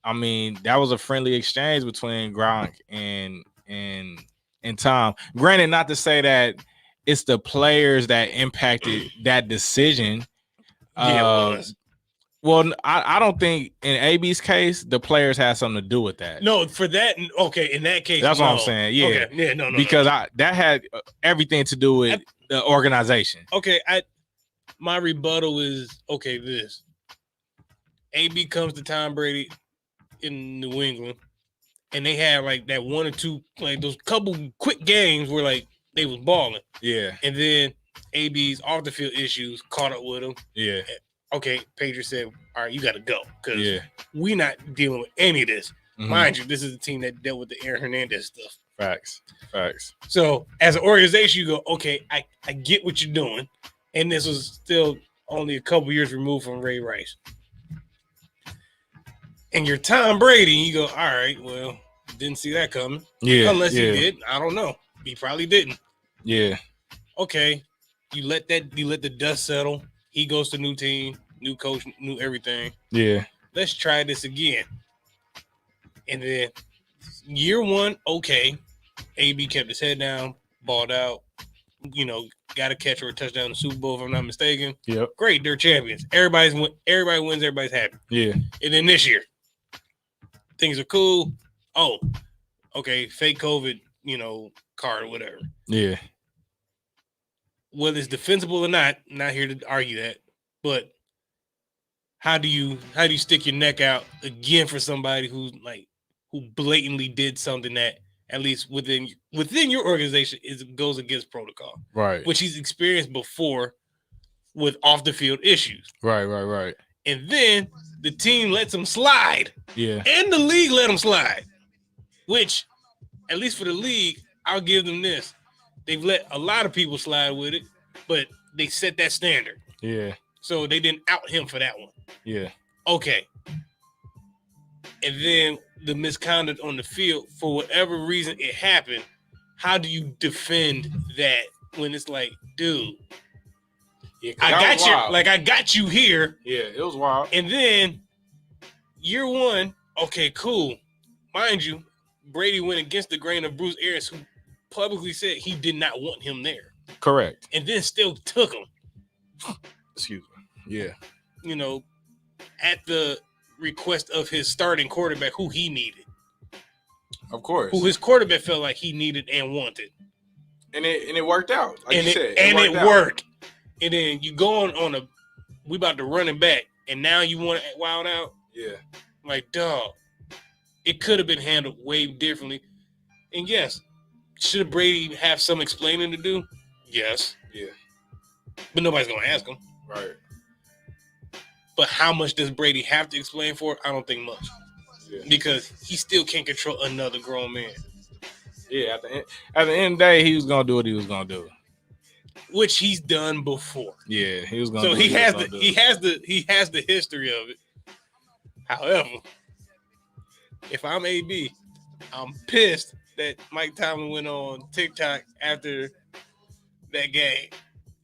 that was a friendly exchange between Gronk and Tom. Granted, not to say that it's the players that impacted that decision. Well, I don't think in AB's case the players had something to do with that. No, for that, okay. In that case, that's what I'm saying. Yeah, okay. Yeah, no, because that had everything to do with the organization. Okay, my rebuttal is this. AB comes to Tom Brady in New England, and they had like that 1 or 2, like those couple quick games where like they was balling. Yeah, and then AB's off the field issues caught up with him. Yeah. Okay, Patriots said, all right, you got to go because Yeah. we're not dealing with any of this. Mhm. Mind you, this is the team that dealt with the Aaron Hernandez stuff. Facts. So as an organization, you go, okay, I get what you're doing. And this was still only a couple years removed from Ray Rice. And you're Tom Brady, you go, all right, well, didn't see that coming. Yeah. Unless he did. I don't know. He probably didn't. Yeah. Okay. You let the dust settle. He goes to new team, new coach, new everything. Yeah. Let's try this again. And then year one, okay. AB kept his head down, balled out, got a catch or a touchdown in the Super Bowl, if I'm not mistaken. Yep. Great, they're champions. Everybody wins, everybody's happy. Yeah. And then this year, things are cool. Oh, okay, fake COVID, card or whatever. Yeah. Whether it's defensible or not here to argue that, but how do you stick your neck out again for somebody who blatantly did something that at least within your organization goes against protocol, right? Which he's experienced before with off the field issues, right. And then the team lets him slide, and the league let him slide. Which, at least for the league, I'll give them this: they've let a lot of people slide with it, but they set that standard. Yeah. So they didn't out him for that one. Yeah. Okay. And then the misconduct on the field, for whatever reason it happened, how do you defend that when it's like, dude, I got you here. Yeah, it was wild. And then year one, okay, cool. Mind you, Brady went against the grain of Bruce Arians, who publicly said he did not want him there. Correct. And then still took him. Excuse me. Yeah. At the request of his starting quarterback, who he needed. Of course. Who his quarterback felt like he needed and wanted. And it worked out. Like and you said. It worked. And then you go on we about to run it back, and now you want to wild out? Yeah. Like, dog. It could have been handled way differently. And yes, should Brady have some explaining to do? Yes. Yeah. But nobody's going to ask him. Right. But how much does Brady have to explain for? I don't think much. Yeah. Because he still can't control another grown man. Yeah, at the end of the day, he was gonna do what he was gonna do, which he's done before. Yeah, he was gonna. So he has the history of it. However, if I'm AB, I'm pissed that Mike Tomlin went on TikTok after that game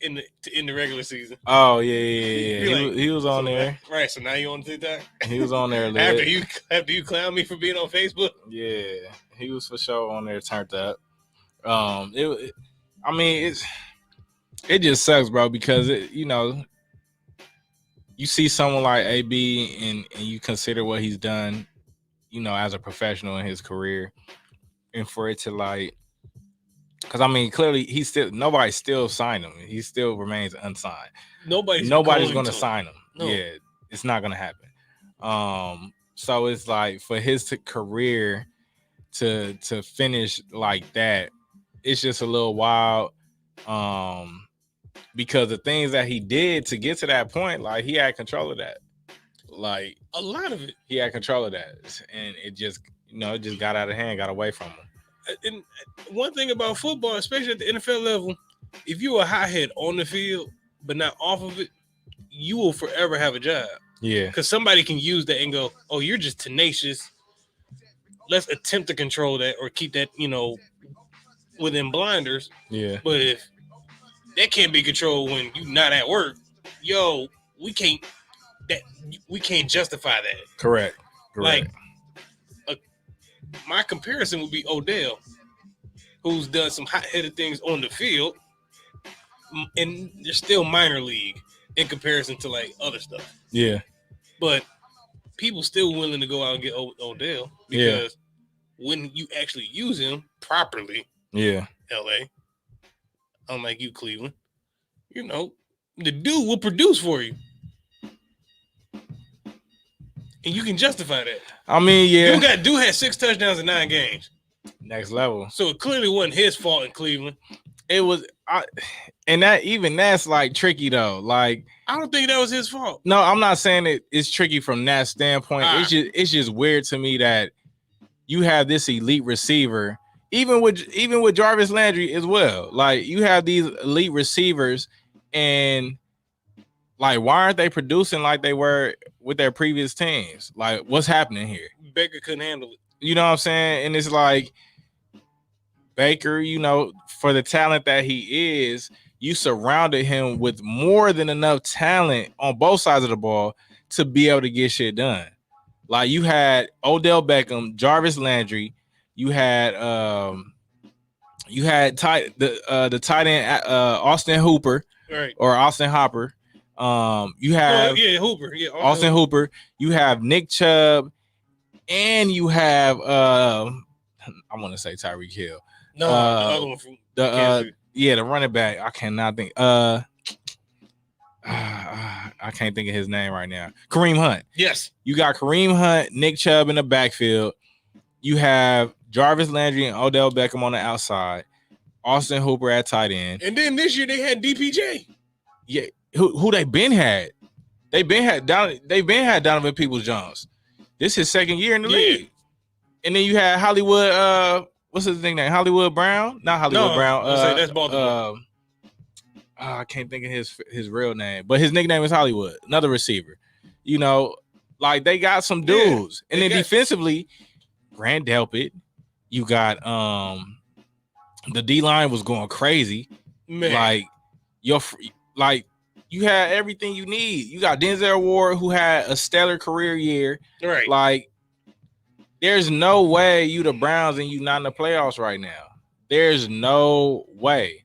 in the regular season. Oh yeah. He was on there. Right. So now you on TikTok? He was on there after you clown me for being on Facebook. Yeah, he was for sure on there, turned up. It just sucks, bro, because you see someone like AB and you consider what he's done, as a professional in his career, and for it to because clearly nobody's still signed him. He still remains unsigned. Nobody's going to sign him. No. Yeah, it's not going to happen. So it's like for his career to finish like that, it's just a little wild. Because the things that he did to get to that point, he had control of that. A lot of it, he had control of that, and it just got out of hand, got away from him. And one thing about football, especially at the NFL level, if you're a hothead on the field but not off of it, you will forever have a job. Yeah, because somebody can use that and go, "Oh, you're just tenacious. Let's attempt to control that or keep that, within blinders." Yeah, but if that can't be controlled when you're not at work, we can't justify that. Correct. My comparison would be Odell, who's done some hot-headed things on the field, and they're still minor league in comparison to other stuff. Yeah, but people still willing to go out and get Odell because when you actually use him properly, LA, unlike you, Cleveland, the dude will produce for you. And you can justify that. Dude had 6 touchdowns in 9 games. Next level. So it clearly wasn't his fault in Cleveland. It was, and that's like tricky though. Like, I don't think that was his fault. No, I'm not saying it's tricky from that standpoint. It's just weird to me that you have this elite receiver, even with Jarvis Landry as well. Like, you have these elite receivers, and like, why aren't they producing like they were with their previous teams? Like, what's happening here? Baker couldn't handle it. You know what I'm saying? And it's like, Baker, for the talent that he is, you surrounded him with more than enough talent on both sides of the ball to be able to get shit done. Like, you had Odell Beckham, Jarvis Landry, you had the tight end Austin Hooper, right, or Austin Hopper. You have Hooper, Austin Hooper. You have Nick Chubb, and you have I want to say Tyreek Hill. No, the other one from the running back. I cannot think. I can't think of his name right now. Kareem Hunt. Yes. You got Kareem Hunt, Nick Chubb in the backfield. You have Jarvis Landry and Odell Beckham on the outside. Austin Hooper at tight end. And then this year they had DPJ. Yeah, who they been had? They been had Donovan Peoples-Jones. This is his second year in the league. And then you had Hollywood. What's his nickname? Hollywood Brown? Not Hollywood Brown. That's Baltimore. I can't think of his real name, but his nickname is Hollywood. Another receiver. Like, they got some dudes, and then defensively, Grant Delpit. You got the D line was going crazy. Man. Like you had everything you need. You got Denzel Ward, who had a stellar career year. Right. Like, there's no way you the Browns and you not in the playoffs right now. There's no way.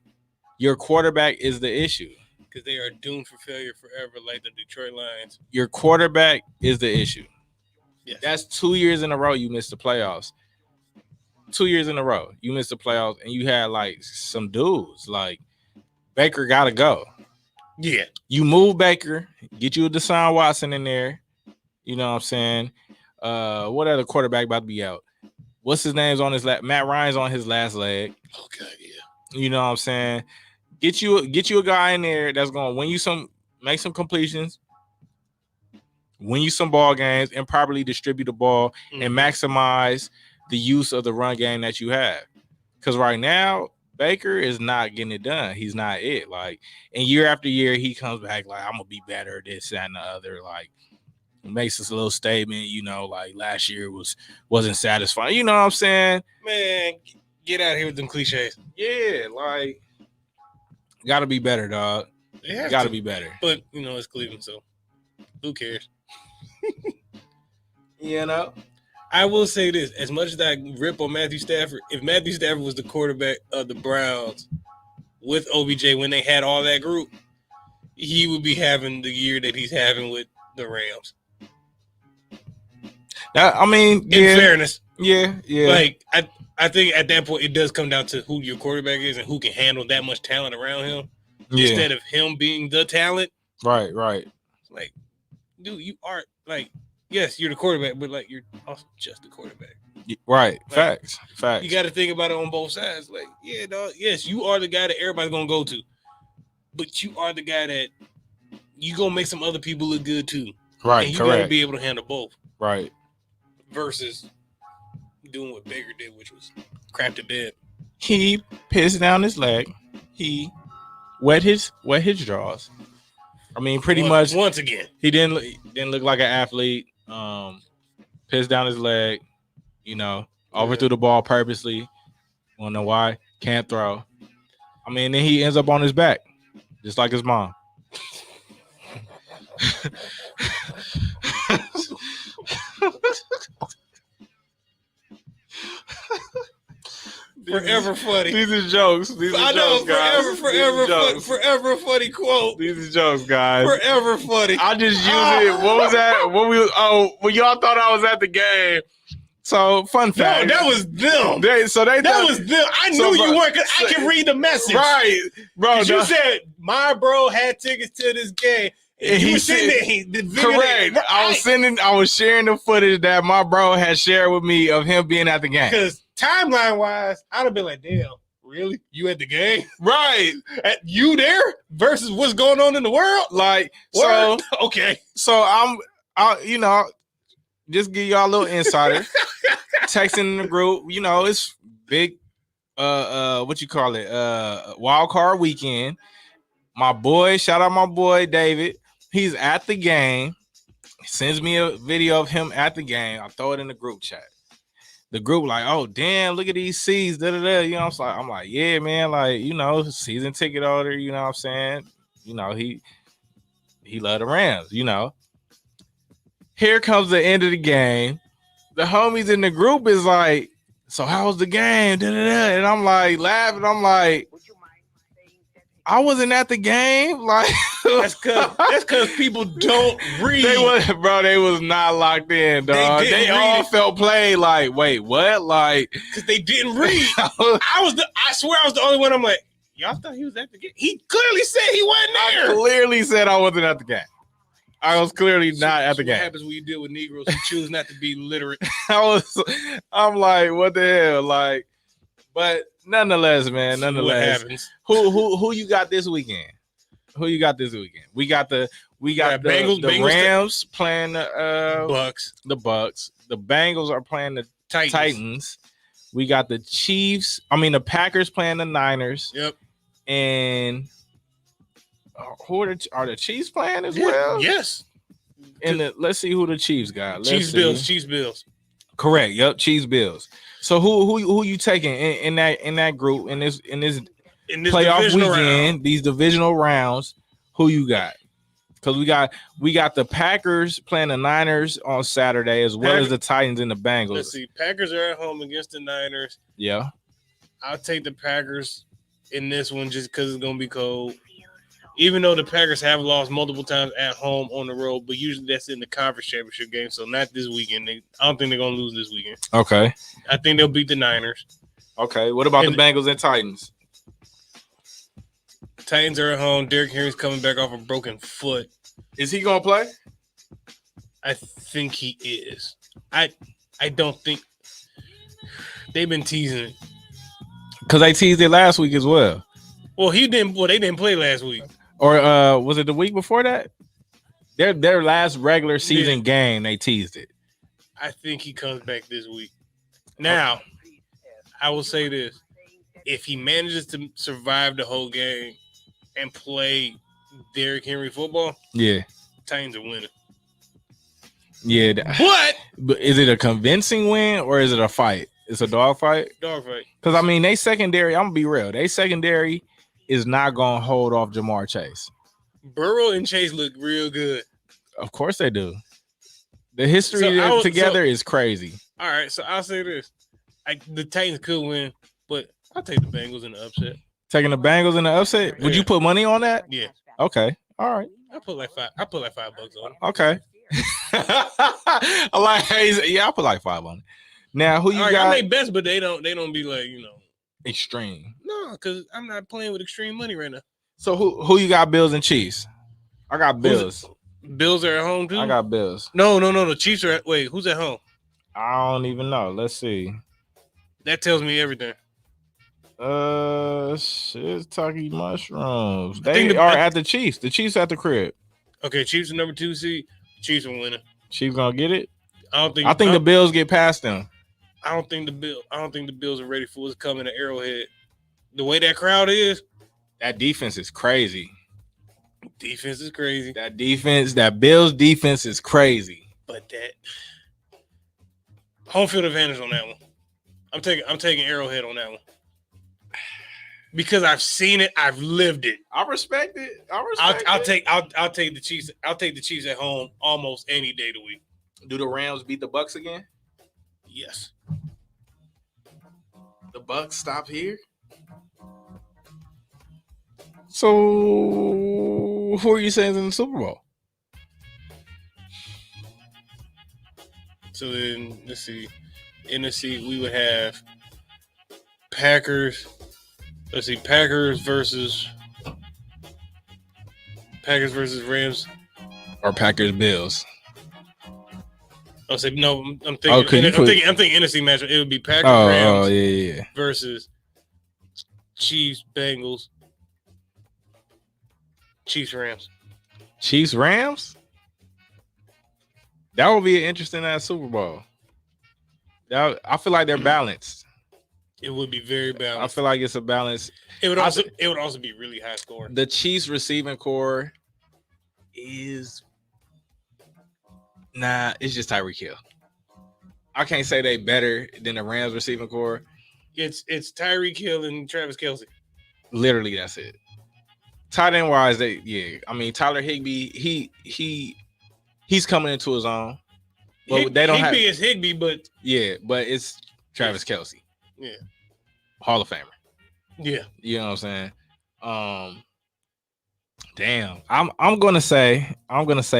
Your quarterback is the issue. Because they are doomed for failure forever, like the Detroit Lions. Your quarterback is the issue. Yes. That's 2 years in a row you missed the playoffs. 2 years in a row you missed the playoffs, and you had like some dudes. Like, Baker gotta go. Yeah. You move Baker, get you a Deshaun Watson in there. You know what I'm saying? What other quarterback about to be out? What's his name's on his Matt Ryan's on his last leg. Okay, yeah. You know what I'm saying? Get you a guy in there that's gonna make some completions, win you some ball games, and properly distribute the ball and maximize the use of the run game that you have. Because right now, Baker is not getting it done. He's not it. Like, and year after year, he comes back like, I'm gonna be better, this, that, and the other. Like, makes this little statement, like last year wasn't satisfying. You know what I'm saying? Man, get out of here with them cliches. Yeah, like, gotta be better, dog. Gotta be better. But it's Cleveland, so who cares? I will say this: as much as I rip on Matthew Stafford, if Matthew Stafford was the quarterback of the Browns with OBJ when they had all that group, he would be having the year that he's having with the Rams. In fairness, yeah. Like, I think at that point it does come down to who your quarterback is and who can handle that much talent around him instead of him being the talent. Right. Like, dude, you are like, yes, you're the quarterback, but like, you're also just the quarterback. Right. Like, Facts. You got to think about it on both sides. Like, yeah, dog. Yes, you are the guy that everybody's gonna go to, but you are the guy that you gonna make some other people look good too. Right. And you correct. gotta be able to handle both. Right. Versus doing what Baker did, which was crap to dead. He pissed down his leg. He wet his draws. I mean, pretty much once again. He didn't look like an athlete. Pissed down his leg. Overthrew the ball purposely. Wanna know why? Can't throw. I mean, then he ends up on his back, just like his mom. Forever funny. These are jokes. I know, forever funny quote. These are jokes, guys. Forever funny. I just used it. What was that? Well, y'all thought I was at the game. So, fun fact. No, that was them. That was them. I knew you weren't, because I can read the message. Right. Bro, you said, my bro had tickets to this game. And you were sitting there. Correct. I was sharing the footage that my bro had shared with me of him being at the game. Because timeline-wise, I'd have been like, damn. Really? You at the game? Right. You there versus what's going on in the world? Like, Word? so Okay. So just give y'all a little insider. Texting in the group, it's big what you call it? Wild card weekend. My boy, shout out my boy David. He's at the game. He sends me a video of him at the game. I throw it in the group chat. The group like, oh damn, look at these C's, I'm like, yeah, man, like, season ticket holder, you know what I'm saying? He love the Rams, Here comes the end of the game. The homies in the group is like, so how was the game? And I'm like laughing. I'm like, I wasn't at the game. Like that's because people don't read. They was not locked in, dog. They all felt played. Like, wait, what? Like, because they didn't read. I swear I was the only one. I'm like, y'all thought he was at the game. He clearly said he wasn't there. I clearly said I wasn't at the game. I was clearly not at the game. What happens when you deal with Negroes who choose not to be literate? I'm like, what the hell? Like, but nonetheless, man. What happens? Who you got this weekend? Who you got this weekend? We got the Bengals, Rams playing the Bucks. The Bucks. The Bengals are playing the Titans. We got the the Packers playing the Niners. Yep. And who are the Chiefs playing as well? Yes. And let's see who the Chiefs got. Chiefs Bills. Correct. Yep. Chiefs Bills. So who you taking in that group in this playoff weekend? These divisional rounds. Who you got? Because we got the Packers playing the Niners on Saturday as well as the Titans and the Bengals. Let's see. Packers are at home against the Niners. Yeah. I'll take the Packers in this one just because it's gonna be cold. Even though the Packers have lost multiple times at home on the road, but usually that's in the conference championship game. So not this weekend. I don't think they're gonna lose this weekend. Okay. I think they'll beat the Niners. Okay. What about the Bengals and Titans? Titans are at home. Derrick Henry's coming back off a broken foot. Is he gonna play? I think he is. I don't think they've been teasing it. Because they teased it last week as well. Well, they didn't play last week. Or was it the week before that? Their last regular season game, they teased it. I think he comes back this week. Now, I will say this. If he manages to survive the whole game and play Derrick Henry football, Titans are winning. Yeah. But is it a convincing win or is it a fight? It's a dog fight? Dog fight. Because, they secondary, I'm going to be real. They secondary is not going to hold off Jamar Chase. Burrow and Chase look real good. Of course they do. The history together is crazy. All right, so I'll say this. The Titans could win, but I'll take the Bengals in the upset. Taking the Bengals in the upset? Would you put money on that? Yeah. Okay. All right. I put like $5 on it. Okay. I'll put like 5 on it. Now, who you got? I make bets, but they don't be like, extreme. No, because I'm not playing with extreme money right now. So who you got? Bills and Chiefs. I got Bills. Bills are at home too. I got Bills. No. The Chiefs are wait. Who's at home? I don't even know. Let's see. That tells me everything. Shiitake mushrooms. They are at the Chiefs. The Chiefs at the crib. Okay, Chiefs are number 2 seed. Chiefs are winning. Chiefs gonna get it. I think the Bills get past them. I don't think the Bills are ready for what's coming to Arrowhead. The way that crowd is, that defense is crazy. Defense is crazy. That Bills defense is crazy. But that home field advantage on that one. I'm taking Arrowhead on that one. Because I've seen it, I've lived it. I respect it. I'll take the Chiefs. I'll take the Chiefs at home almost any day of the week. Do the Rams beat the Bucks again? Yes. The Bucks stop here. So who are you saying in the Super Bowl? So then let's see. NFC, we would have Packers. Let's see, Packers versus Rams. Or Packers Bills. I'll say no. I'm thinking NFC matchup. It would be Packers Rams versus Chiefs, Bengals, Chiefs, Rams. Chiefs, Rams. That would be an interesting ass Super Bowl. I feel like they're balanced. It would be very balanced. I feel like it's a balance. It would also be really high scoring. The Chiefs receiving core is it's just Tyreek Hill. I can't say they better than the Rams receiving core. It's Tyreek Hill and Travis Kelce. Literally, that's it. Tight end wise, I mean, Tyler Higbee, he's coming into his own. But they don't Higbee is Higbee, but but it's Travis Kelce. Yeah. Hall of Famer. Yeah. You know what I'm saying? Damn. I'm gonna say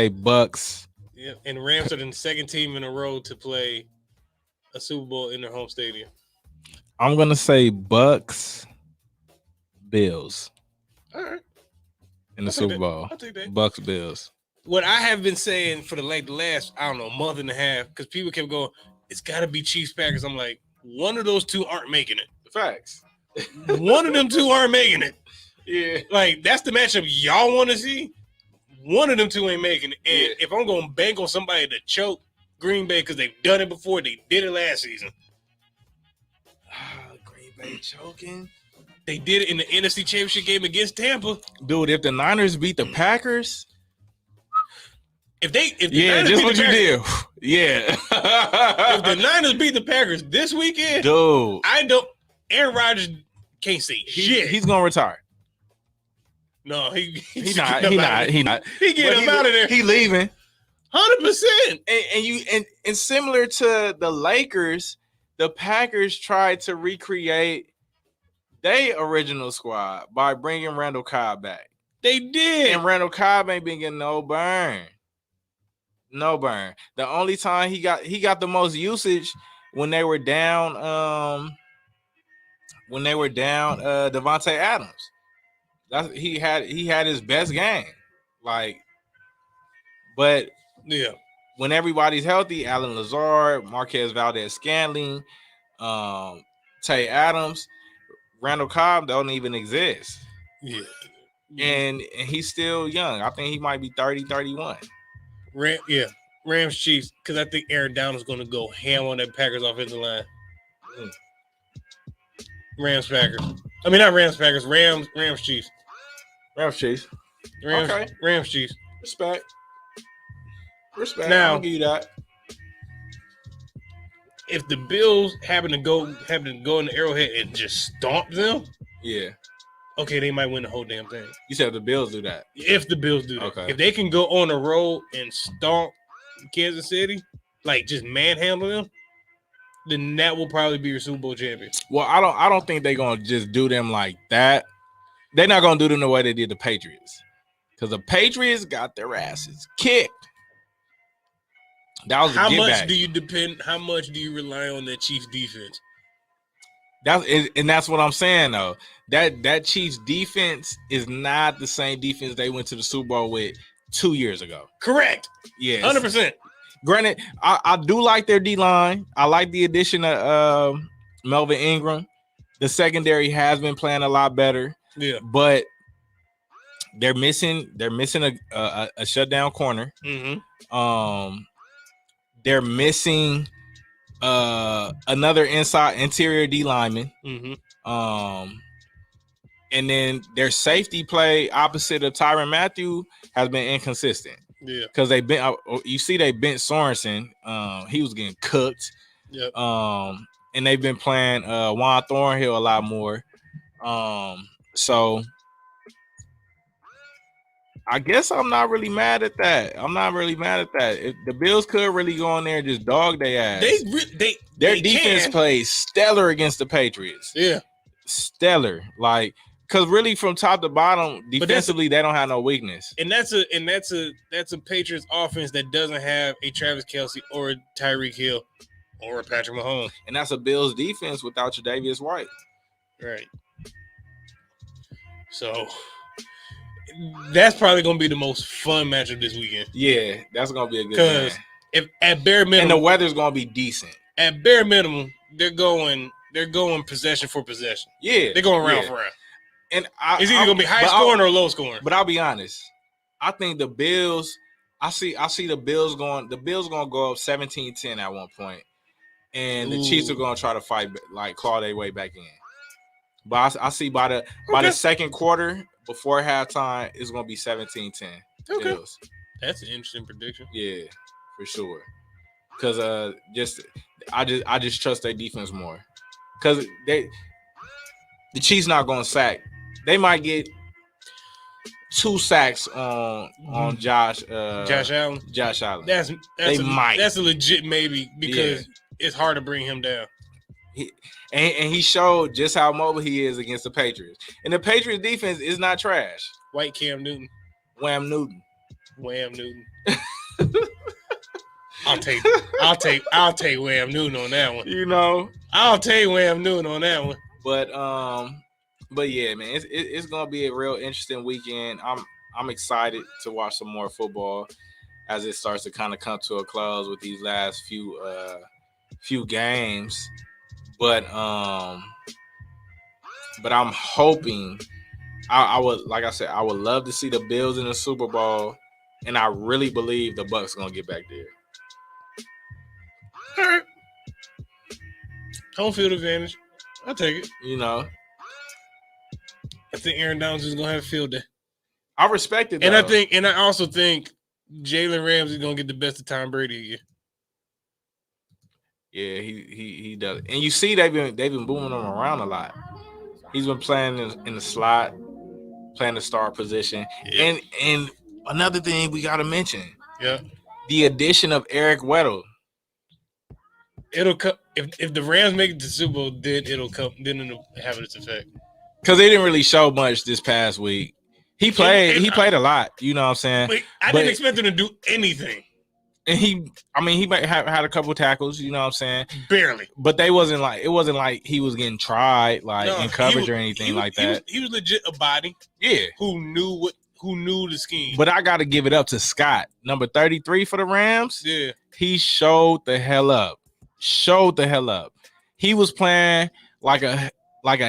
Bucks. Yeah, and Rams are the second team in a row to play a Super Bowl in their home stadium. I'm gonna say Bucks, Bills. All right. In the Super Bowl. I'll take that. Bucks, Bills. What I have been saying for the last, I don't know, month and a half, because people kept going, it's got to be Chiefs Packers. I'm like, one of those two aren't making it. Facts. One of them two aren't making it. Yeah. Like, that's the matchup y'all want to see. One of them two ain't making it. And if I'm going to bank on somebody to choke Green Bay because they've done it before, they did it last season. Green Bay choking. They did it in the NFC Championship game against Tampa. Dude, if the Niners beat the Packers... If the Niners just what you did. Yeah. If the Niners beat the Packers this weekend, dude, Aaron Rodgers can't say shit. He's gonna retire. No, he's not. He getting him out of there. He leaving. 100%. And similar to the Lakers, the Packers tried to recreate their original squad by bringing Randall Cobb back. They did. And Randall Cobb ain't been getting no burn. No burn. The only time he got the most usage when they were down Devontae Adams. He had his best game. Like, but yeah, when everybody's healthy, Alan Lazard, Marquez Valdez-Scantling, Tay Adams, Randall Cobb don't even exist. Yeah. And he's still young. I think he might be 30, 31. Rams Chiefs, because I think Aaron Donald's going to go ham on that Packers offensive line. Rams Packers. I mean, not Rams Packers. Rams Chiefs. Rams Chiefs. Okay. Rams Chiefs. Respect. Now, I'll give you that. If the Bills happen to go in the Arrowhead and just stomp them, yeah. Okay, they might win the whole damn thing. You said the Bills do that. If the Bills do that. Okay. If they can go on the road and stomp Kansas City, like just manhandle them, then that will probably be your Super Bowl champion. Well, I don't think they're gonna just do them like that. They're not gonna do them the way they did the Patriots. Because the Patriots got their asses kicked. That was how much do you rely on that Chiefs defense? That's what I'm saying though. That Chiefs defense is not the same defense they went to the Super Bowl with 2 years ago. Correct. Yeah, 100%. Granted, I do like their D-line. I like the addition of Melvin Ingram. The secondary has been playing a lot better. Yeah, but they're missing a shutdown corner. Mm-hmm. They're missing another interior D lineman. Mm-hmm. And then their safety play opposite of Tyrann Mathieu has been inconsistent. Yeah, because they bent Sorensen. He was getting cooked. Yep. And they've been playing Juan Thornhill a lot more. So I guess I'm not really mad at that. If the Bills could really go in there and just dog their ass. Their defense plays stellar against the Patriots. Yeah, stellar. Like, because really from top to bottom, defensively they don't have no weakness. And that's a Patriots offense that doesn't have a Travis Kelce or a Tyreek Hill or a Patrick Mahomes. And that's a Bills defense without Tre'Davious White. Right. So that's probably going to be the most fun matchup this weekend. Yeah, that's going to be a good game. Because if at bare minimum, and the weather's going to be decent. At bare minimum, they're going they're going possession for possession. Yeah, they're going round for round. And it's either going to be high scoring or low scoring. But I'll be honest. I think the Bills. I see the Bills going. The Bills going to go up 17-10 at one point, and the Chiefs are going to try to fight, like claw their way back in. But I see by the second quarter, before halftime, it's going to be 17-10. Okay, Bills. That's an interesting prediction. Yeah, for sure. Because I just trust their defense more. Because the Chiefs not going to sack. They might get 2 sacks on Josh Allen. Josh Allen. That's a legit maybe because it's hard to bring him down. He showed just how mobile he is against the Patriots. And the Patriots defense is not trash. White Cam Newton. Wham Newton. I'll take Wham Newton on that one. You know, I'll take Wham Newton on that one. But yeah, man, it's gonna be a real interesting weekend. I'm excited to watch some more football as it starts to kind of come to a close with these last few games. But I'm hoping I would, like I said, I would love to see the Bills in the Super Bowl, and I really believe the Bucs gonna get back there. All right, home field advantage. I'll take it. You know, I think Aaron Donald is gonna have a field day. I respect it, though. and I also think Jalen Ramsey is gonna get the best of Tom Brady again. Yeah, he does. And you see they've been booming him around a lot. He's been playing in the slot, playing the star position. Yeah. And another thing we gotta mention. Yeah. The addition of Eric Weddle. It'll come if the Rams make it to the Super Bowl, then it'll have its effect. Because they didn't really show much this past week. He played a lot, you know what I'm saying? I didn't expect him to do anything. And he might have had a couple of tackles, you know what I'm saying? Barely. But it wasn't like he was getting tried in coverage or anything like that. He was legit a body. Yeah. Who knew the scheme. But I gotta give it up to Scott, number 33 for the Rams. Yeah. He showed the hell up. He was playing like a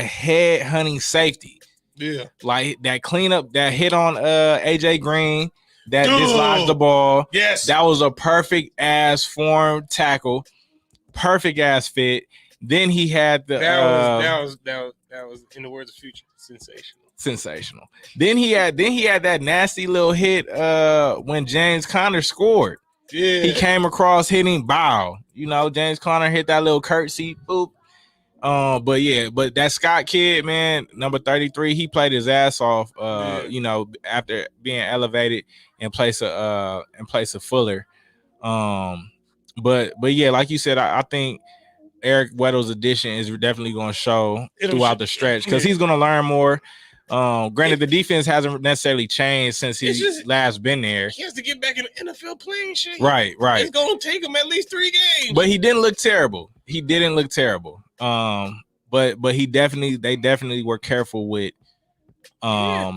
head hunting safety. Yeah. Like that cleanup, that hit on AJ Green. That dislodged the ball. Yes. That was a perfect ass form tackle. Perfect ass fit. Then he had the that was in the words of Future, sensational. Then he had that nasty little hit when James Conner scored. Yeah. He came across hitting bow. You know, James Conner hit that little curtsy. Boop. But that Scott kid, man, number 33, he played his ass off. You know, after being elevated in place of Fuller. But yeah, like you said, I think Eric Weddle's addition is definitely going to show throughout the stretch because he's going to learn more. Granted, the defense hasn't necessarily changed since he's last been there. He has to get back in the NFL playing shape. Right. It's going to take him at least 3 games. But he didn't look terrible. But they definitely were careful with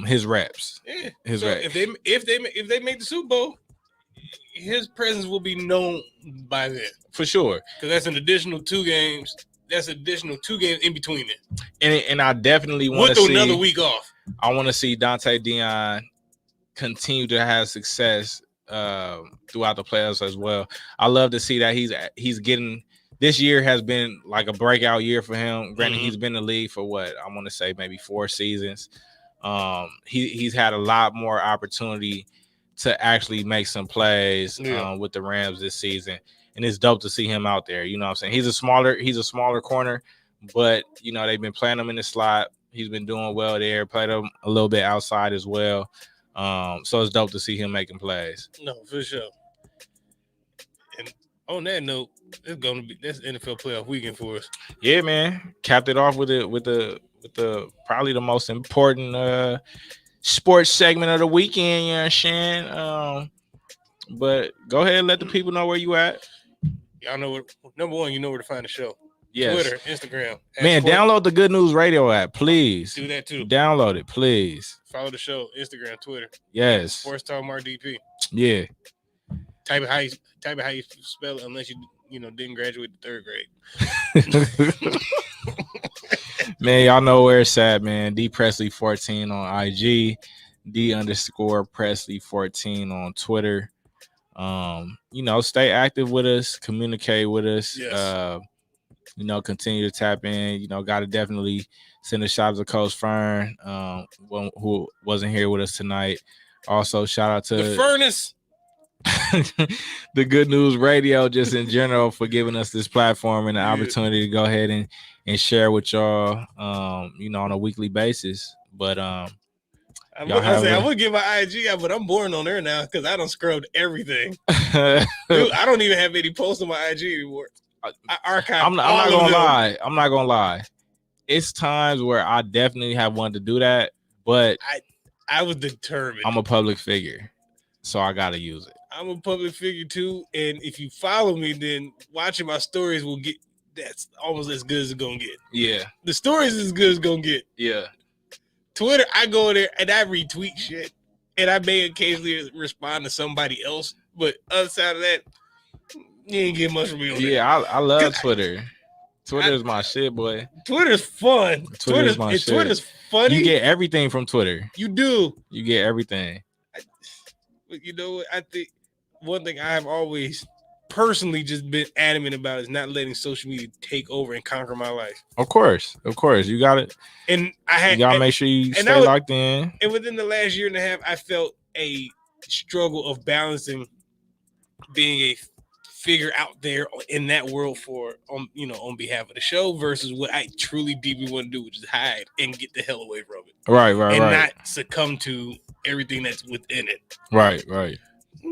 his reps. Yeah. His reps. If they make the Super Bowl, his presence will be known by then. For sure. Because that's an additional 2 games. That's additional 2 games in between it. And I definitely want to see another week off. I want to see Dante Dion continue to have success throughout the playoffs as well. I love to see that he's getting. This year has been like a breakout year for him. Granted, he's been in the league for what I want to say maybe 4 seasons. He's had a lot more opportunity to actually make some plays with the Rams this season, and it's dope to see him out there. You know what I'm saying? He's a smaller corner, but you know they've been playing him in the slot. He's been doing well there. Played him a little bit outside as well. So it's dope to see him making plays. No, for sure. And on that note, that's NFL playoff weekend for us. Yeah, man. Capped it off with the probably the most important sports segment of the weekend, you know what I'm saying? But go ahead and let the people know where you at. Y'all know what number one, you know where to find the show. Yes. Twitter, Instagram. Man, download the Good News Radio app, please. Do that too. Download it, please. Follow the show, Instagram, Twitter. Yes. Sports Talk Mark DP. Yeah. Type it how you spell it unless you didn't graduate the 3rd grade. Man, y'all know where it's at, man. D Presley 14 on IG, D_Presley 14 on Twitter. Stay active with us, communicate with us. Yes. Continue to tap in. Got to definitely send a shout out to Coach Fern, who wasn't here with us tonight. Also, shout out to the Furnace. the Good News Radio, just in general, for giving us this platform and the opportunity to go ahead and share with y'all, on a weekly basis. But I would give my IG out, but I'm boring on there now because I done scrubbed everything. Dude, I don't even have any posts on my IG anymore. I archive. I'm not gonna lie. It's times where I definitely have wanted to do that, but I was determined. I'm a public figure, so I gotta use it. I'm a public figure too, and if you follow me, then watching my stories will get. That's almost as good as it's gonna get. Yeah, the stories is as good as it's gonna get. Yeah, Twitter, I go there and I retweet shit, and I may occasionally respond to somebody else, but other side of that, you ain't get much from me on there. Yeah, I love Twitter. Twitter is my shit, boy. Twitter's fun. Twitter's my shit. Twitter's funny. You get everything from Twitter. You do. You get everything. But you know what? I think one thing I have always personally just been adamant about is not letting social media take over and conquer my life. Of course. You got it. And you gotta make sure you stay locked in. And within the last year and a half, I felt a struggle of balancing being a figure out there in that world for on behalf of the show versus what I truly deeply want to do, which is hide and get the hell away from it. Right. And not succumb to everything that's within it. Right.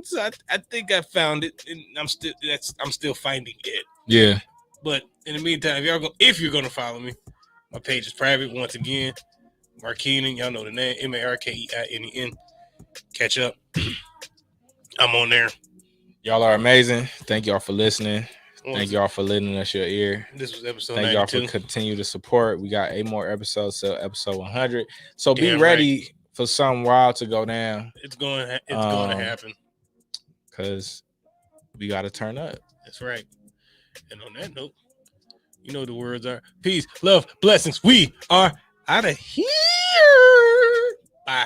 So I think I found it, and I'm still finding it. Yeah. But in the meantime, if you're gonna follow me, my page is private. Once again, Markinen, y'all know the name, Markeinen. Catch up. I'm on there. Y'all are amazing. Thank y'all for listening. Thank y'all for lending us your ear. This was episode Thank 92. y'all for continue to support. We got 8 more episodes, so episode 100. So be ready for something wild to go down. It's going to happen. Because we got to turn up. That's right. And on that note, you know the words are peace, love, blessings. We are out of here. Bye.